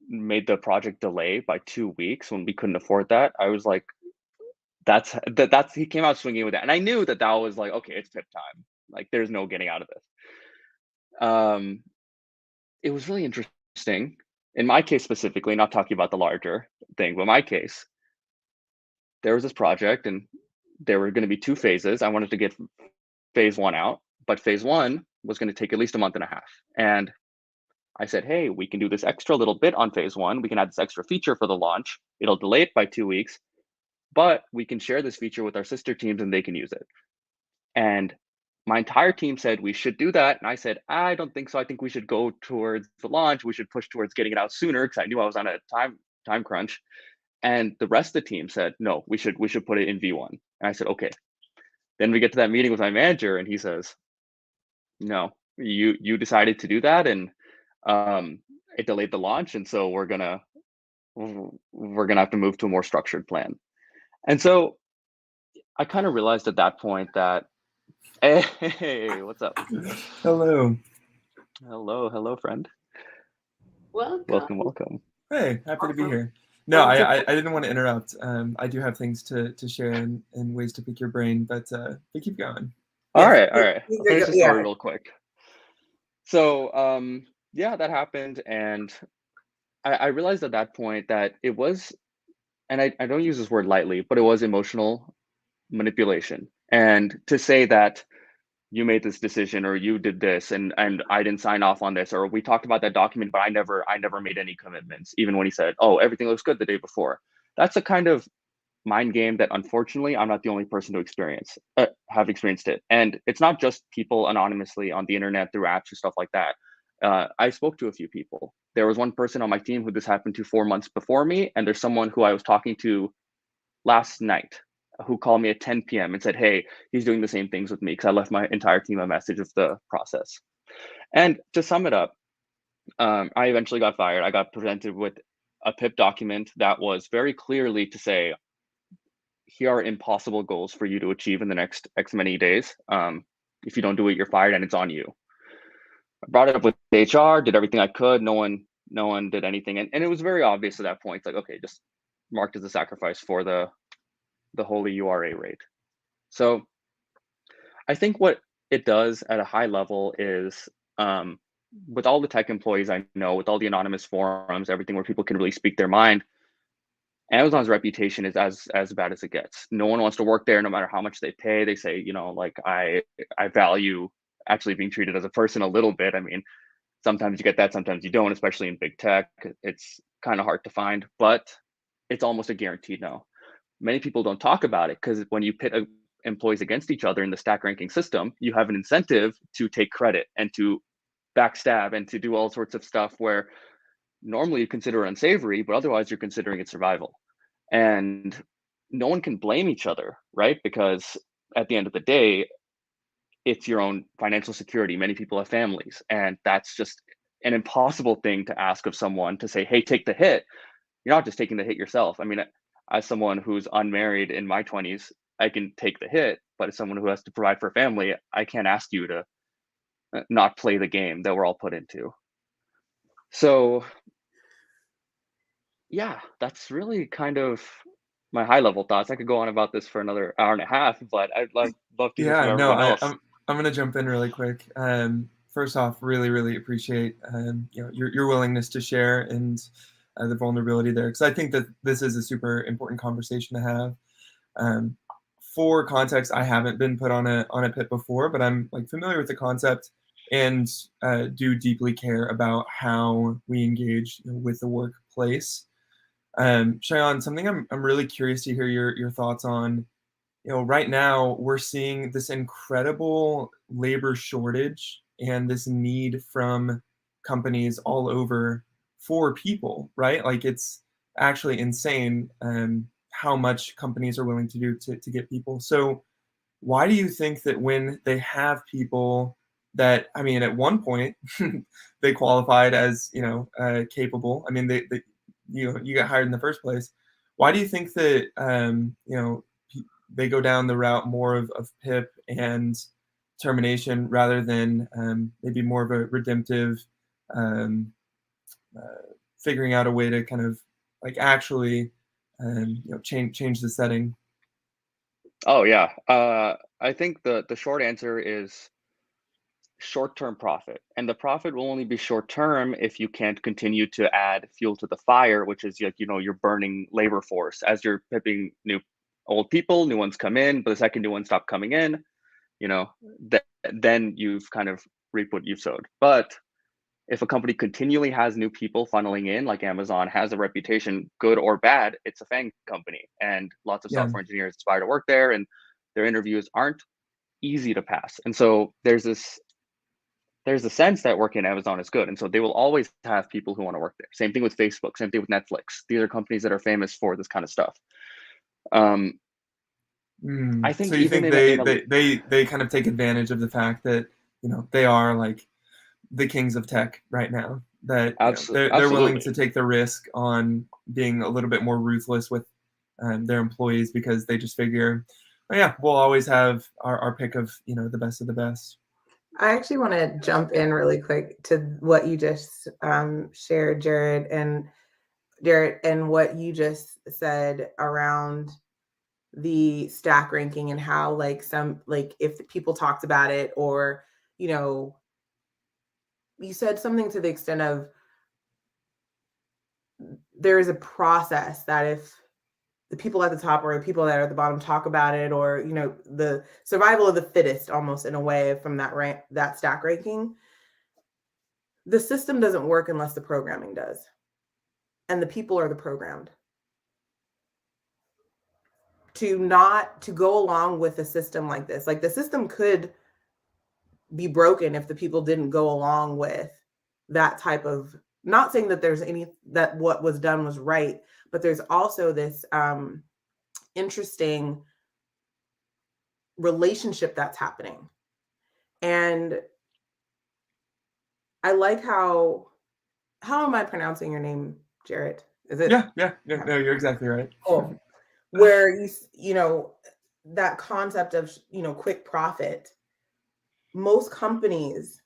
made the project delay by 2 weeks when we couldn't afford that? I was like, that's he came out swinging with that. And I knew that was like, okay, it's pip time. Like there's no getting out of this. It was really interesting. In my case specifically, not talking about the larger thing, but my case, there was this project and there were going to be 2 phases. I wanted to get phase 1 out, but phase 1 was going to take at least a month and a half. And I said, hey, we can do this extra little bit on phase 1. We can add this extra feature for the launch. It'll delay it by 2 weeks, but we can share this feature with our sister teams and they can use it. And my entire team said we should do that. And I said, I don't think so. I think we should go towards the launch. We should push towards getting it out sooner, because I knew I was on a time crunch. And the rest of the team said, no, we should put it in V1. And I said, okay. Then we get to that meeting with my manager and he says, no, you decided to do that, and it delayed the launch. And so we're gonna have to move to a more structured plan. And so I kind of realized at that point that, hey, what's up? Hello. Hello, friend. Welcome. Hey, happy to be here. No, I didn't want to interrupt. I do have things to share and ways to pick your brain, but keep going. All right. I'll finish the story real quick. So, yeah, that happened, and I realized at that point that it was, and I don't use this word lightly, but it was emotional manipulation. And to say that you made this decision or you did this and I didn't sign off on this, or we talked about that document, but I never made any commitments, even when he said, oh, everything looks good the day before. That's a kind of mind game that unfortunately I'm not the only person to have experienced it. And it's not just people anonymously on the internet through apps or stuff like that. I spoke to a few people. There was one person on my team who this happened to 4 months before me, and there's someone who I was talking to last night who called me at 10 p.m. and said, hey, he's doing the same things with me, because I left my entire team a message of the process. And to sum it up, I eventually got fired. I got presented with a PIP document that was very clearly to say, here are impossible goals for you to achieve in the next X many days. If you don't do it, you're fired, and it's on you. I brought it up with HR, did everything I could. No one did anything. And it was very obvious at that point. It's like, okay, just marked as a sacrifice for the holy URA rate. So I think what it does at a high level is, with all the tech employees I know, with all the anonymous forums, everything where people can really speak their mind, Amazon's reputation is as bad as it gets. No one wants to work there, no matter how much they pay. They say, like, I value actually being treated as a person a little bit. I mean, sometimes you get that, sometimes you don't, especially in big tech. It's kind of hard to find, but it's almost a guaranteed no. Many people don't talk about it because when you pit employees against each other in the stack ranking system, you have an incentive to take credit and to backstab and to do all sorts of stuff where normally you consider unsavory, but otherwise you're considering it survival. And no one can blame each other, right? Because at the end of the day, it's your own financial security. Many people have families, and that's just an impossible thing to ask of someone to say, hey, take the hit. You're not just taking the hit yourself. I mean, as someone who's unmarried in my 20s, I can take the hit, but as someone who has to provide for a family, I can't ask you to not play the game that we're all put into. So yeah, that's really kind of my high level thoughts. I could go on about this for another hour and a half, but I'd love to hear from Yeah, no, everyone else. I'm gonna jump in really quick. First off, really appreciate your willingness to share and the vulnerability there, because I think that this is a super important conversation to have. For context, I haven't been put on a pit before, but I'm like familiar with the concept and do deeply care about how we engage with the workplace. Shayan, something I'm really curious to hear your thoughts on. Right now we're seeing this incredible labor shortage and this need from companies all over for people, right? Like, it's actually insane how much companies are willing to do to get people. So why do you think that when they have people that, I mean, at one point they qualified as, capable, I mean, they you got hired in the first place. Why do you think that, they go down the route more of PIP and termination rather than maybe more of a redemptive, um, figuring out a way to kind of like actually change the setting? Oh yeah, I think the short answer is short-term profit, and the profit will only be short-term if you can't continue to add fuel to the fire, which is like, you're burning labor force as you're pipping old people. New ones come in, but the second new ones stop coming in, then you've kind of reaped what you've sowed. But if a company continually has new people funneling in, like Amazon has a reputation, good or bad, it's a FANG company, and lots of Yeah. software engineers aspire to work there, and their interviews aren't easy to pass. And so there's a sense that working at Amazon is good, and so they will always have people who want to work there. Same thing with Facebook, same thing with Netflix. These are companies that are famous for this kind of stuff. I think so you even think they kind of take advantage of the fact that they are like the kings of tech right now, that they're willing to take the risk on being a little bit more ruthless with their employees, because they just figure, oh yeah, we'll always have our pick of the best of the best. I actually want to jump in really quick to what you just shared, Jared, and what you just said around the stack ranking and how if people talked about it, or you said something to the extent of there is a process that if the people at the top or the people that are at the bottom talk about it, or, you know, the survival of the fittest almost in a way from that stack ranking. The system doesn't work unless the programming does. And the people are the programmed. To go along with a system like this, like the system could be broken if the people didn't go along with that type of, not saying that there's any, that what was done was right, but there's also this interesting relationship that's happening. And I like how am I pronouncing your name, Jarrett? Is it? Yeah. No, you're exactly right. Cool. Where you know, that concept of, you know, quick profit. Most companies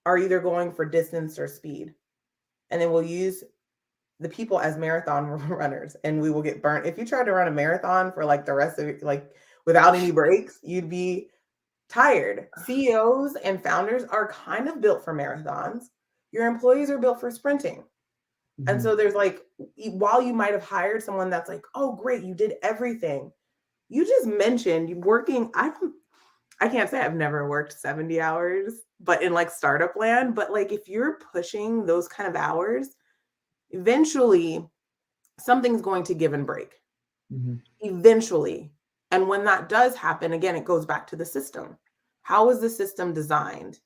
are either going for distance or speed, and then we'll use the people as marathon runners, and we will get burnt. If you tried to run a marathon for like the rest of it, like without any breaks, you'd be tired. CEOs and founders are kind of built for marathons. Your employees are built for sprinting. And so there's like, while you might have hired someone that's like, oh, great, you did everything. You just mentioned working. I can't say I've never worked 70 hours, but in like startup land. But like, if you're pushing those kind of hours, eventually something's going to give and break. Eventually. And when that does happen, again, it goes back to the system. How is the system designed?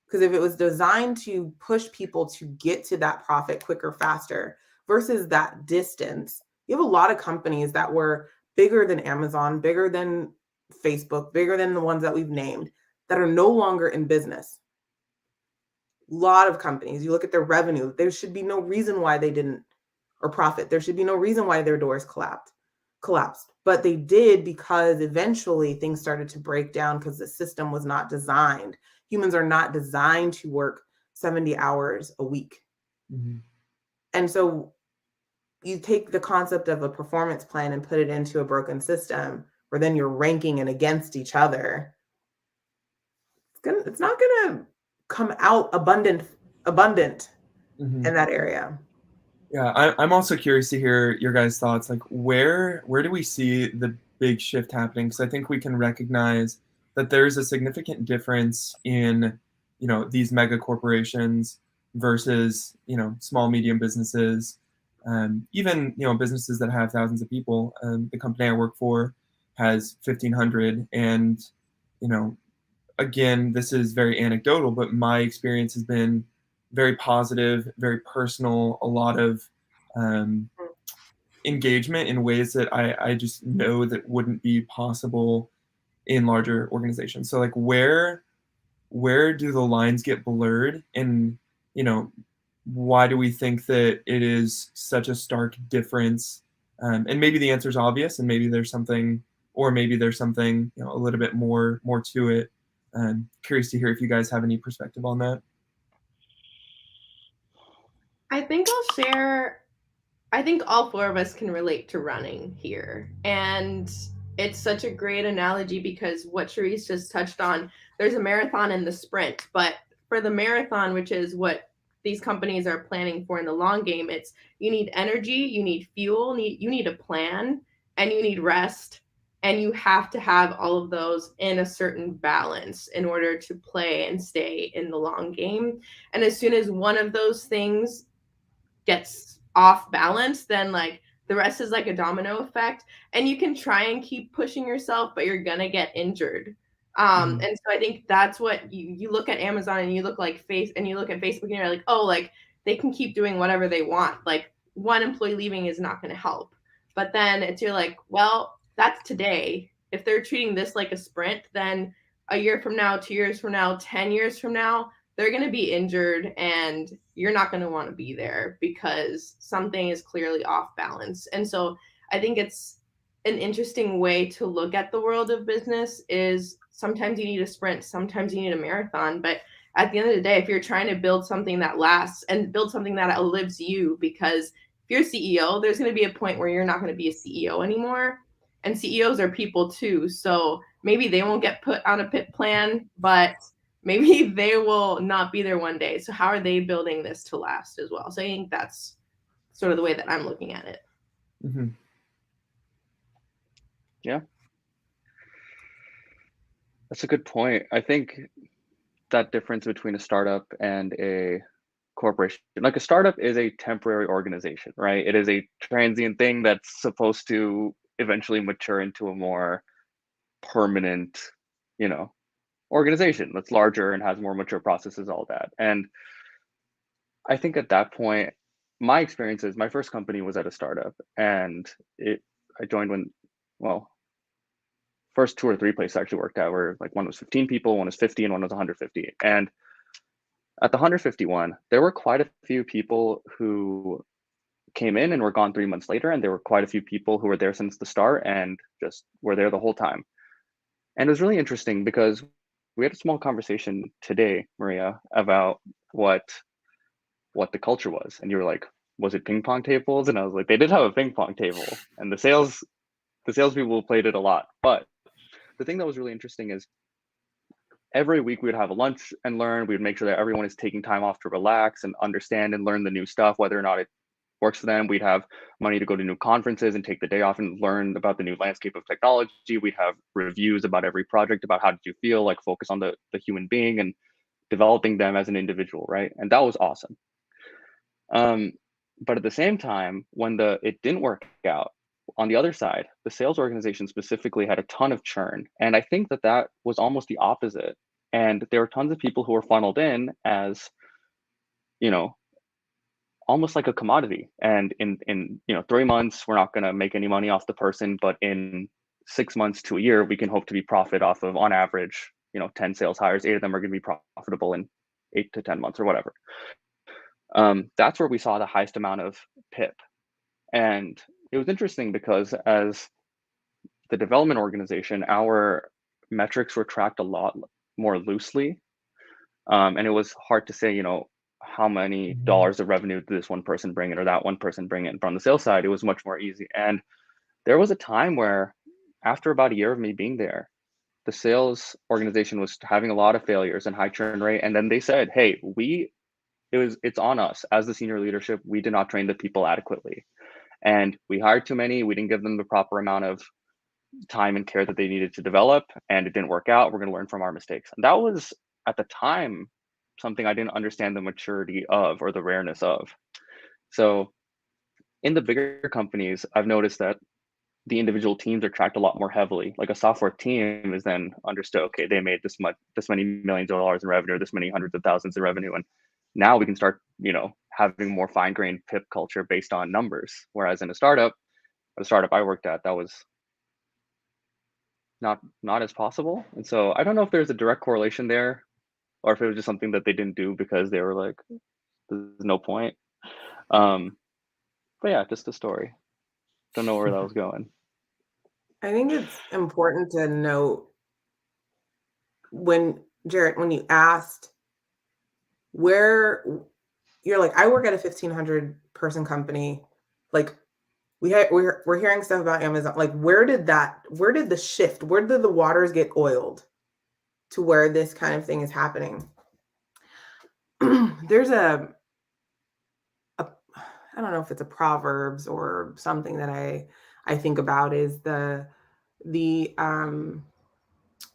Because if it was designed to push people to get to that profit quicker, faster, versus that distance, you have a lot of companies that were bigger than Amazon, bigger than Facebook, bigger than the ones that we've named, that are no longer in business. A lot of companies, you look at their revenue, there should be no reason why they didn't, or profit. There should be no reason why their doors collapsed. But they did, because eventually things started to break down because the system was not designed. Humans are not designed to work 70 hours a week. And so you take the concept of a performance plan and put it into a broken system where then you're ranking it against each other. It's not gonna come out abundant in that area. Yeah, I'm also curious to hear your guys' thoughts. Like, where do we see the big shift happening? Because I think we can recognize that there's a significant difference in, you know, these mega corporations versus, you know, small, medium businesses, even, you know, businesses that have thousands of people. The company I work for has 1,500, and, you know, again, this is very anecdotal, but my experience has been very positive, very personal, a lot of engagement in ways that I just know that wouldn't be possible in larger organizations. So like, where do the lines get blurred, and, you know, why do we think that it is such a stark difference? And maybe the answer is obvious, and maybe there's something, you know, a little bit more to it. Curious to hear if you guys have any perspective on that. I think I'll share. I think all four of us can relate to running here. And it's such a great analogy because what Charisse just touched on, there's a marathon and the sprint. But for the marathon, which is what these companies are planning for in the long game, it's you need energy, you need fuel, you need a plan, and you need rest. And you have to have all of those in a certain balance in order to play and stay in the long game. And as soon as one of those things gets off balance, then like the rest is like a domino effect, and you can try and keep pushing yourself, but you're gonna get injured. And so I think that's what you look at Amazon and you look like and you look at Facebook and you're like, oh, like they can keep doing whatever they want. Like one employee leaving is not going to help. But then you're like, well, that's today. If they're treating this like a sprint, then a year from now, 2 years from now, 10 years from now, they're going to be injured, and you're not going to want to be there because something is clearly off balance. And so I think it's an interesting way to look at the world of business is sometimes you need a sprint, sometimes you need a marathon. But at the end of the day, if you're trying to build something that lasts and build something that outlives you, because if you're a CEO, there's going to be a point where you're not going to be a CEO anymore. And CEOs are people too. So maybe they won't get put on a pit plan, but maybe they will not be there one day. So how are they building this to last as well? So I think that's sort of the way that I'm looking at it. Mm-hmm. Yeah, that's a good point. I think that difference between a startup and a corporation, like a startup is a temporary organization, right? It is a transient thing that's supposed to eventually mature into a more permanent, you know, organization that's larger and has more mature processes, all that. And I think at that point, my experience is my first company was at a startup, and I joined when, well, first two or three places I actually worked at were like one was 15 people, one was 50, and one was 150. And at the 151, there were quite a few people who came in and were gone 3 months later, and there were quite a few people who were there since the start and just were there the whole time. And it was really interesting because we had a small conversation today, Maria, about what the culture was. And you were like, was it ping pong tables? And I was like, they did have a ping pong table, and the salespeople played it a lot. But the thing that was really interesting is every week we would have a lunch and learn. We would make sure that everyone is taking time off to relax and understand and learn the new stuff, whether or not it works for them. We'd have money to go to new conferences and take the day off and learn about the new landscape of technology. We'd have reviews about every project, about how did you feel, like focus on the human being and developing them as an individual, right? And that was awesome. But at the same time, when it didn't work out, on the other side, the sales organization specifically had a ton of churn. And I think that was almost the opposite. And there were tons of people who were funneled in as, you know, almost like a commodity. And in 3 months, we're not going to make any money off the person, but in 6 months to a year, we can hope to be profit off of, on average, 10 sales hires. 8 of them are going to be profitable in 8 to 10 months or whatever. That's where we saw the highest amount of PIP. And it was interesting because as the development organization, our metrics were tracked a lot more loosely. And it was hard to say, how many dollars of revenue did this one person bring in or that one person bring in. But on the sales side, it was much more easy. And there was a time where after about a year of me being there, the sales organization was having a lot of failures and high churn rate. And then they said, hey, it's on us as the senior leadership. We did not train the people adequately. And we hired too many. We didn't give them the proper amount of time and care that they needed to develop, and it didn't work out. We're going to learn from our mistakes. And that was, at the time, something I didn't understand the maturity of or the rareness of. So in the bigger companies, I've noticed that the individual teams are tracked a lot more heavily. Like a software team is then understood, okay, they made this many millions of dollars in revenue, or this many hundreds of thousands in revenue. And now we can start, having more fine-grained PIP culture based on numbers. Whereas in a startup I worked at, that was not as possible. And so I don't know if there's a direct correlation there, or if it was just something that they didn't do because they were like, there's no point. But yeah, just a story. Don't know where that was going. I think it's important to note when, Jarrett, when you asked where you're like, I work at a 1,500 person company. Like we're hearing stuff about Amazon. Like where did the shift, where did the waters get oiled to where this kind of thing is happening? There's I don't know if it's a Proverbs or something that I think about is the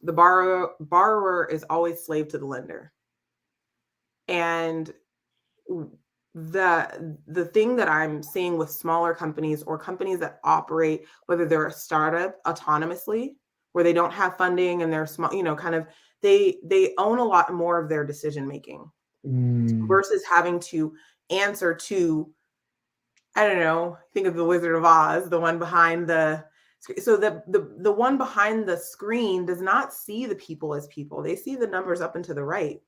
borrower is always slave to the lender. And the thing that I'm seeing with smaller companies or companies that operate, whether they're a startup autonomously, where they don't have funding and they're small, kind of they own a lot more of their decision making versus having to answer to, I don't know, think of the Wizard of Oz, the one behind the one behind the screen does not see the people as people. They see the numbers up and to the right.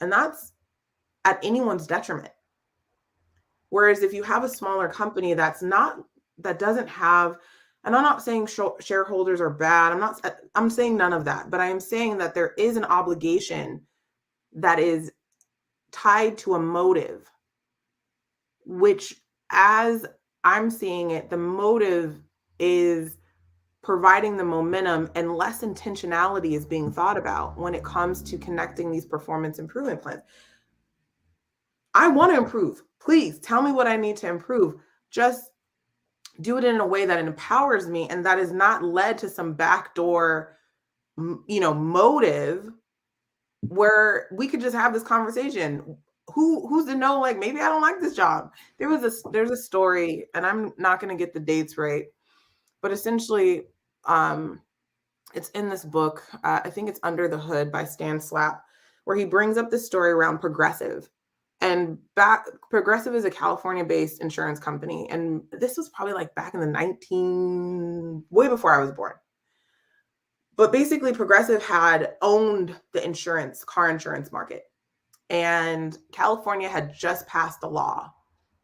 And that's at anyone's detriment. Whereas if you have a smaller company that doesn't have, and I'm not saying shareholders are bad. I'm saying none of that, but I am saying that there is an obligation that is tied to a motive, which, as I'm seeing it, the motive is providing the momentum, and less intentionality is being thought about when it comes to connecting these performance improvement plans. I want to improve. Please tell me what I need to improve. Just do it in a way that empowers me and that is not led to some backdoor, motive where we could just have this conversation. Who's to know, like, maybe I don't like this job. There's a story, and I'm not going to get the dates right, but essentially, it's in this book. I think it's Under the Hood by Stan Slapp, where he brings up this story around Progressive. And Progressive is a California-based insurance company. And this was probably like back in the way before I was born. But basically, Progressive had owned the car insurance market. And California had just passed a law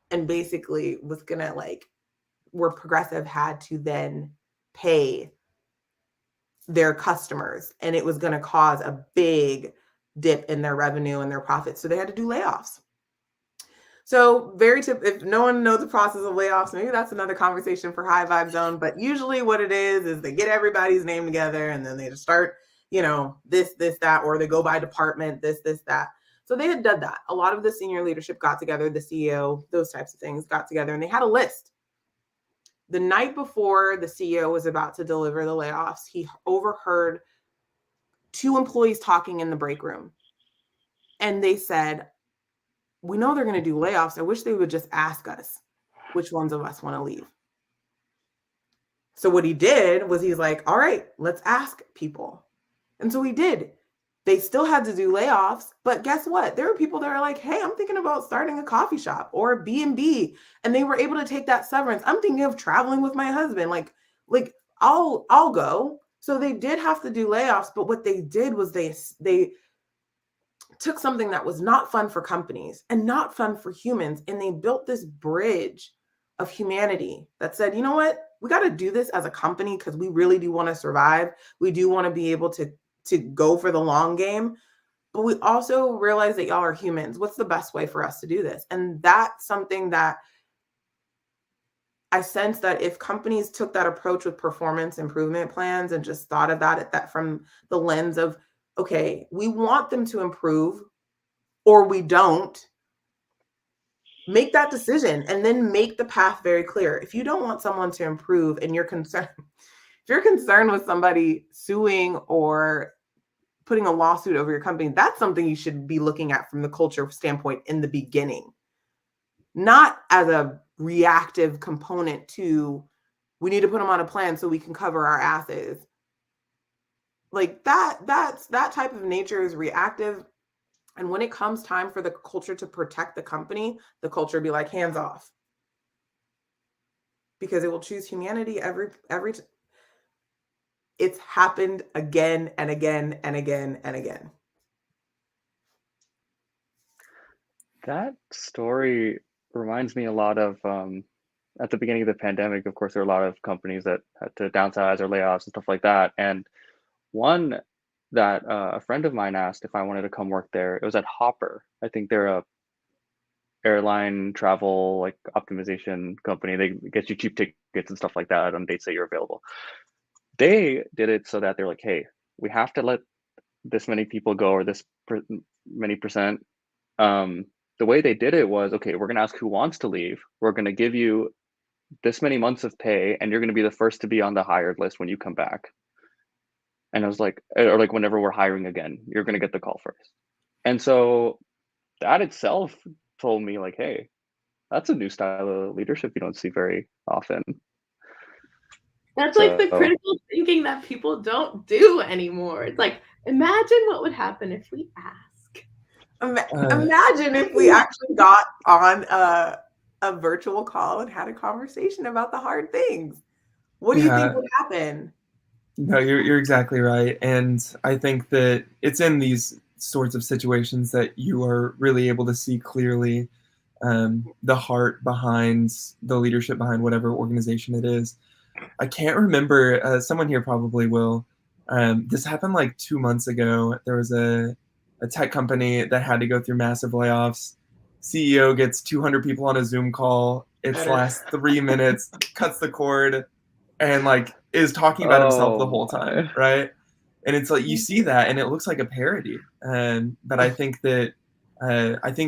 and basically was going to where Progressive had to then pay their customers, and it was going to cause a big dip in their revenue and their profits. So they had to do layoffs. So if no one knows the process of layoffs, maybe that's another conversation for High Vibe Zone. But usually what it is they get everybody's name together and then they just start, this, that, or they go by department, this, that. So they had done that. A lot of the senior leadership got together, the CEO, those types of things got together, and they had a list. The night before the CEO was about to deliver the layoffs, he overheard 2 employees talking in the break room. And they said, we know they're going to do layoffs. I wish they would just ask us which ones of us want to leave. So what he did was he's like, all right, let's ask people. And so he did. They still had to do layoffs, but guess what? There were people that are like, hey, I'm thinking about starting a coffee shop or a B&B. And they were able to take that severance. I'm thinking of traveling with my husband. Like I'll go. So they did have to do layoffs, but what they did was they took something that was not fun for companies and not fun for humans. And they built this bridge of humanity that said, you know what? We got to do this as a company because we really do want to survive. We do want to be able to go for the long game, but we also realize that y'all are humans. What's the best way for us to do this? And that's something that I sense that if companies took that approach with performance improvement plans and just thought about it that from the lens of, okay, we want them to improve or we don't, make that decision and then make the path very clear. If you don't want someone to improve and you're concerned, if you're concerned with somebody suing or putting a lawsuit over your company, that's something you should be looking at from the culture standpoint in the beginning, not as a reactive component to, we need to put them on a plan so we can cover our asses. Like that type of nature is reactive. And when it comes time for the culture to protect the company, the culture be like, hands off. Because it will choose humanity every it's happened again and again and again and again. That story reminds me a lot of at the beginning of the pandemic. Of course, there were a lot of companies that had to downsize or layoffs and stuff like that. And one that a friend of mine asked if I wanted to come work there. It was at Hopper. I think they're a airline travel optimization company. They get you cheap tickets and stuff like that on dates that you're available. They did it so that they're like, hey, we have to let this many people go or many percent. The way they did it was, okay, we're going to ask who wants to leave. We're going to give you this many months of pay and you're going to be the first to be on the hired list when you come back. And I was like, or whenever we're hiring again, you're going to get the call first. And so that itself told me hey, that's a new style of leadership you don't see very often. That's the critical thinking that people don't do anymore. It's imagine what would happen if we ask. Imagine if we actually got on a virtual call and had a conversation about the hard things. What do you think would happen? No, you're exactly right. And I think that it's in these sorts of situations that you are really able to see clearly the heart behind the leadership behind whatever organization it is. I can't remember, someone here probably will. This happened 2 months ago. There was a tech company that had to go through massive layoffs. CEO gets 200 people on a Zoom call. It lasts 3 minutes, cuts the cord, and is talking about himself the whole time, right? And it's you see that, and it looks like a parody. But I think that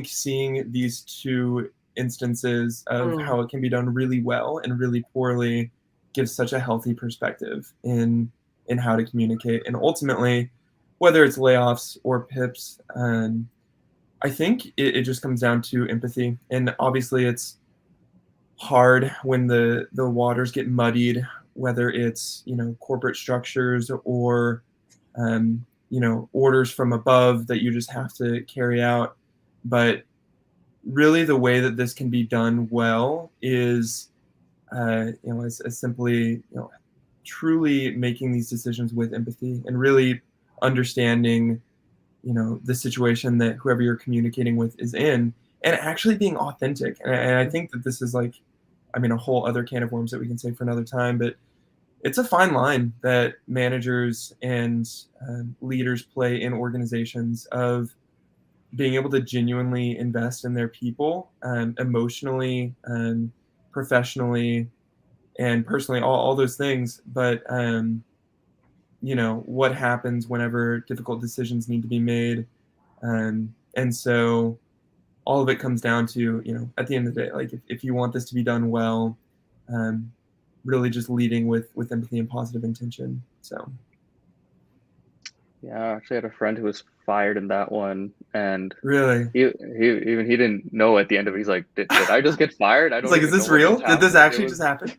seeing these two instances of how it can be done really well and really poorly gives such a healthy perspective in how to communicate. And ultimately, whether it's layoffs or PIPs, I think it just comes down to empathy. And obviously it's hard when the waters get muddied, whether it's, corporate structures or, orders from above that you just have to carry out. But really the way that this can be done well is, as simply, truly making these decisions with empathy and really understanding, the situation that whoever you're communicating with is in, and actually being authentic. And I think that this is like, a whole other can of worms that we can say for another time, but it's a fine line that managers and leaders play in organizations of being able to genuinely invest in their people, emotionally, professionally, and personally, all those things. But, what happens whenever difficult decisions need to be made. And so all of it comes down to, at the end of the day, like if you want this to be done well, really just leading with empathy and positive intention. So. Yeah, I actually had a friend who was fired in that one, and really, he didn't know at the end of it. He's like, "Did I just get fired? I don't like, even is this know what real? just Did this happened." actually just happen?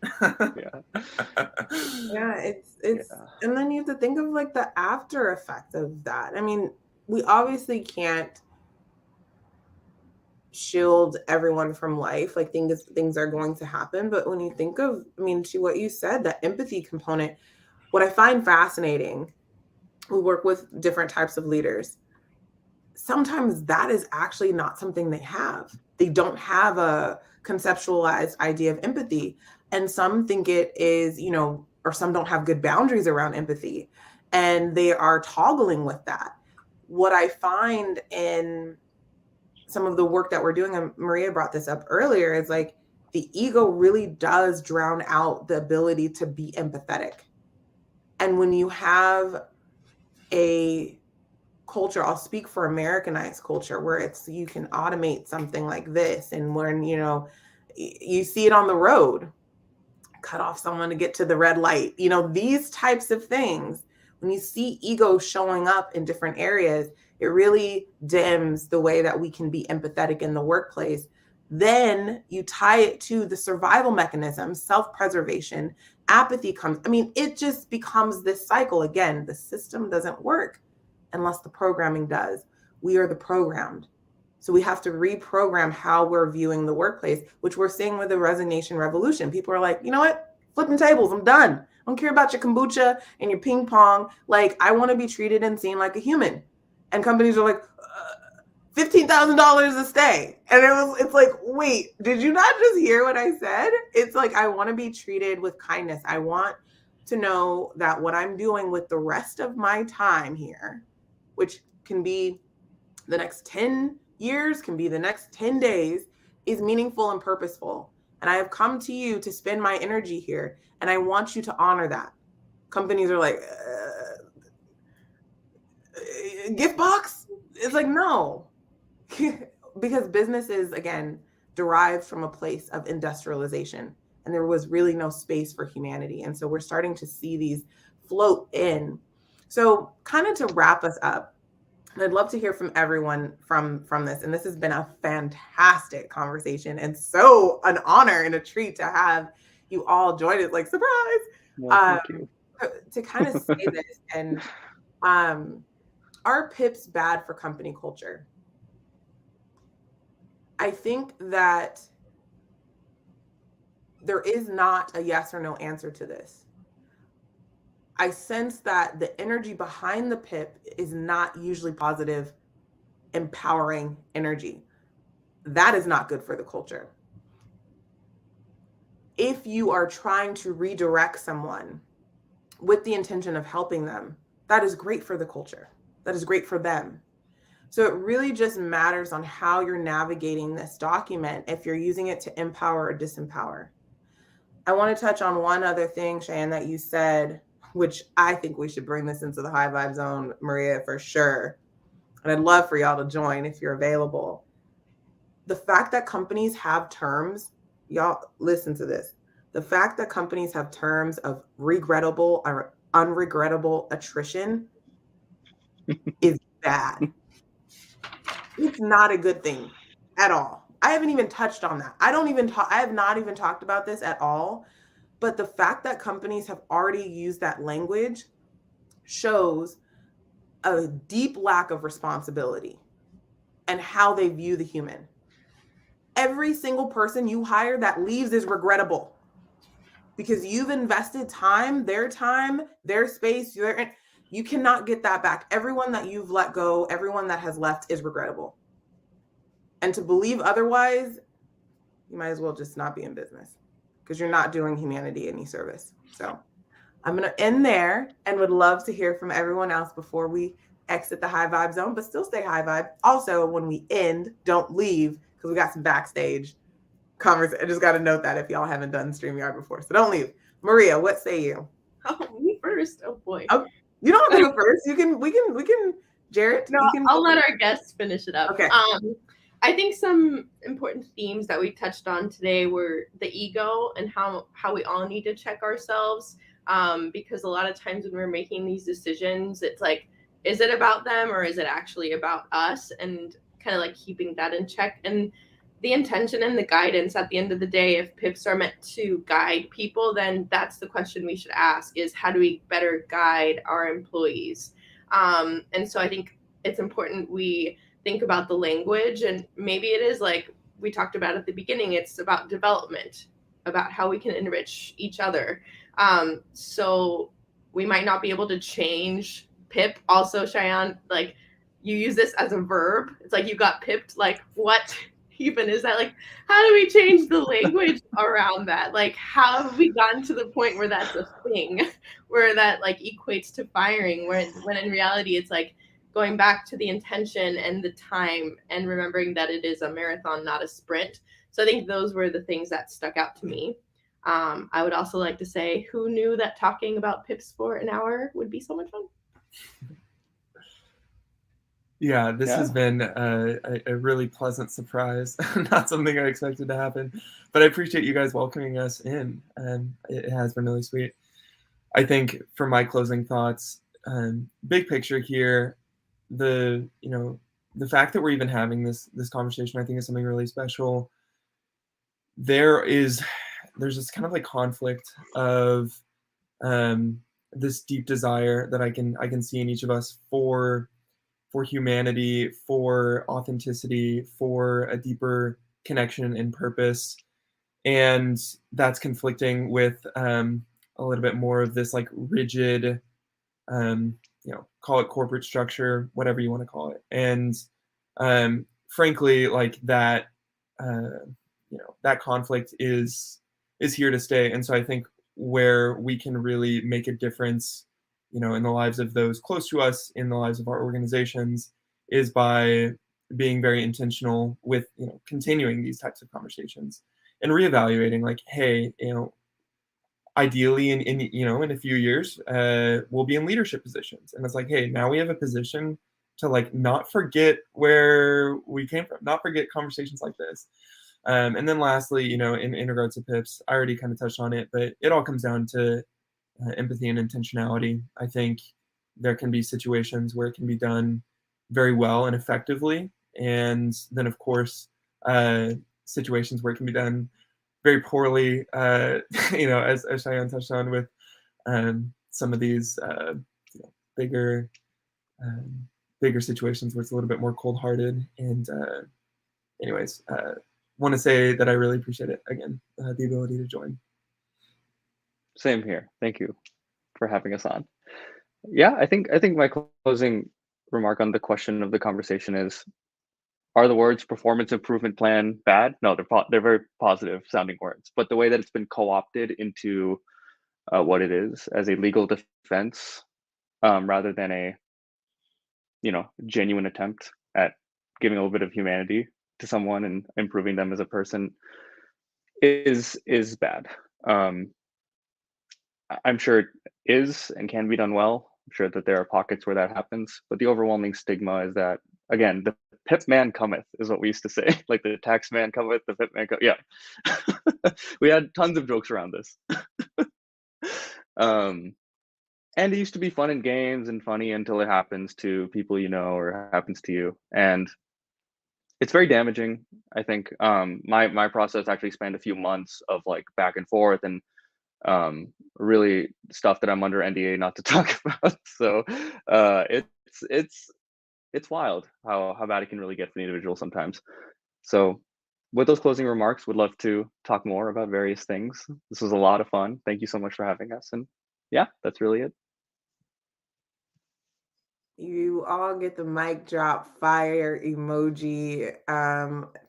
Yeah, it's and then you have to think of like the after effect of that. We obviously can't shield everyone from life. Like things are going to happen, but when you think of, to what you said, that empathy component, what I find fascinating, we work with different types of leaders. Sometimes that is actually not something they have. They don't have a conceptualized idea of empathy. And some think it is, or some don't have good boundaries around empathy. And they are toggling with that. What I find in some of the work that we're doing, and Maria brought this up earlier, is like the ego really does drown out the ability to be empathetic. And when you have a culture, I'll speak for Americanized culture, where it's you can automate something like this, and when you see it on the road, cut off someone to get to the red light, these types of things, when you see ego showing up in different areas, it really dims the way that we can be empathetic in the workplace. Then you tie it to the survival mechanism, self-preservation, apathy comes. It just becomes this cycle. Again, the system doesn't work unless the programming does. We are the programmed. So we have to reprogram how we're viewing the workplace, which we're seeing with the resignation revolution. People are like, you know what? Flipping tables, I'm done. I don't care about your kombucha and your ping pong. Like, I want to be treated and seen like a human. And companies are like, $15,000 a stay. And it's like, wait, did you not just hear what I said? It's like, I want to be treated with kindness. I want to know that what I'm doing with the rest of my time here, which can be the next 10 years, can be the next 10 days, is meaningful and purposeful. And I have come to you to spend my energy here, and I want you to honor that. Companies are like, gift box? It's like, no. Because business is, again, derived from a place of industrialization, and there was really no space for humanity. And so we're starting to see these float in. So kind of to wrap us up, I'd love to hear from everyone from this. And this has been a fantastic conversation, and so an honor and a treat to have you all join us. Like, surprise! Well, thank you. To kind of say this, and are PIPs bad for company culture? I think that there is not a yes or no answer to this. I sense that the energy behind the PIP is not usually positive, empowering energy. That is not good for the culture. If you are trying to redirect someone with the intention of helping them, that is great for the culture. That is great for them. So it really just matters on how you're navigating this document, if you're using it to empower or disempower. I want to touch on one other thing, Cheyenne, that you said, which I think we should bring this into the high vibe zone, Maria, for sure. And I'd love for y'all to join if you're available. the fact that companies have terms, y'all listen to this. The fact that companies have terms of regrettable or unregrettable attrition is bad. It's not a good thing at all. I haven't even touched on that. I have not even talked about this at all. But the fact that companies have already used that language shows a deep lack of responsibility and how they view the human. Every single person you hire that leaves is regrettable because you've invested time, their space, you cannot get that back. Everyone that you've let go, everyone that has left is regrettable. And to believe otherwise, you might as well just not be in business because you're not doing humanity any service. So I'm going to end there and would love to hear from everyone else before we exit the high vibe zone, but still stay high vibe. Also, when we end, don't leave because we got some backstage conversation. I just got to note that if y'all haven't done StreamYard before. So don't leave. Maria, what say you? Oh, me first. Oh boy. Oh, you don't have to go first. We can, Jared. No, you can... I'll let our guests finish it up. Okay. I think some important themes that we touched on today were the ego and how we all need to check ourselves. Because a lot of times when we're making these decisions, it's like, is it about them or is it actually about us? And kind of like keeping that in check. And the intention and the guidance at the end of the day, if PIPs are meant to guide people, then that's the question we should ask is how do we better guide our employees? And so I think it's important we think about the language, and maybe it is like we talked about at the beginning, it's about development, about how we can enrich each other. So we might not be able to change PIP. Also, Cheyenne, like you use this as a verb. It's like you got pipped. Like what even is that? Like how do we change the language around that? Like how have we gotten to the point where that's a thing, where that like equates to firing, when in reality it's like going back to the intention and the time and remembering that it is a marathon, not a sprint. So I think those were the things that stuck out to me. I would also like to say, who knew that talking about PIPs for an hour would be so much fun? Yeah, this has been a really pleasant surprise. Not something I expected to happen, but I appreciate you guys welcoming us in, and it has been really sweet. I think for my closing thoughts, big picture here, the fact that we're even having this conversation, I think is something really special. There's this kind of like conflict of this deep desire that I can see in each of us for humanity, for authenticity, for a deeper connection and purpose. And that's conflicting with a little bit more of this like rigid, call it corporate structure, whatever you want to call it. And frankly, like that, that conflict is here to stay. And so I think where we can really make a difference, in the lives of those close to us, in the lives of our organizations, is by being very intentional with, continuing these types of conversations and reevaluating like, hey, ideally in a few years, we'll be in leadership positions. And it's like, hey, now we have a position to like not forget where we came from, not forget conversations like this. And then lastly, in regards to PIPs, I already kind of touched on it, but it all comes down to empathy and intentionality. I think there can be situations where it can be done very well and effectively. And then, of course, situations where it can be done very poorly, as Cheyenne touched on with some of these bigger situations where it's a little bit more cold-hearted. And anyways, want to say that I really appreciate it again, the ability to join. Same here. Thank you for having us on. Yeah, I think my closing remark on the question of the conversation is, are the words performance improvement plan bad? No, they're very positive sounding words, but the way that it's been co-opted into what it is as a legal defense, rather than a genuine attempt at giving a little bit of humanity to someone and improving them as a person, is bad. I'm sure it is and can be done well. I'm sure that there are pockets where that happens, but the overwhelming stigma is that again, the pip man cometh is what we used to say. Like the tax man cometh, the pip man cometh. Yeah. We had tons of jokes around this. And it used to be fun in games and funny until it happens to people you know or happens to you. And it's very damaging. I think my process actually spanned a few months of like back and forth and really stuff that I'm under NDA not to talk about. So it's wild how bad it can really get for the individual sometimes. So with those closing remarks, would love to talk more about various things. This was a lot of fun. Thank you so much for having us. And yeah, that's really it. You all get the mic drop fire emoji.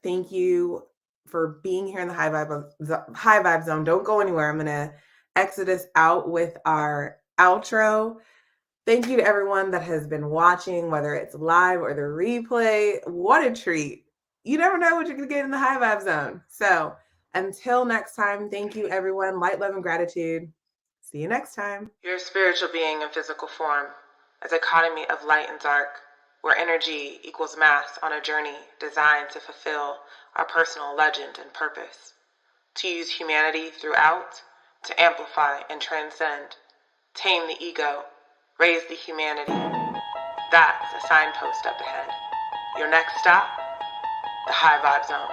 Thank you for being here in the high vibe zone. Don't go anywhere. I'm gonna exit us out with our outro. Thank you to everyone that has been watching, whether it's live or the replay. What a treat. You never know what you're gonna get in the high vibe zone. So until next time, thank you everyone. Light, love, and gratitude. See you next time. You're a spiritual being in physical form, a dichotomy of light and dark, where energy equals mass on a journey designed to fulfill our personal legend and purpose, to use humanity throughout, to amplify and transcend, tame the ego, raise the humanity. That's a signpost up ahead. Your next stop, the high vibe zone.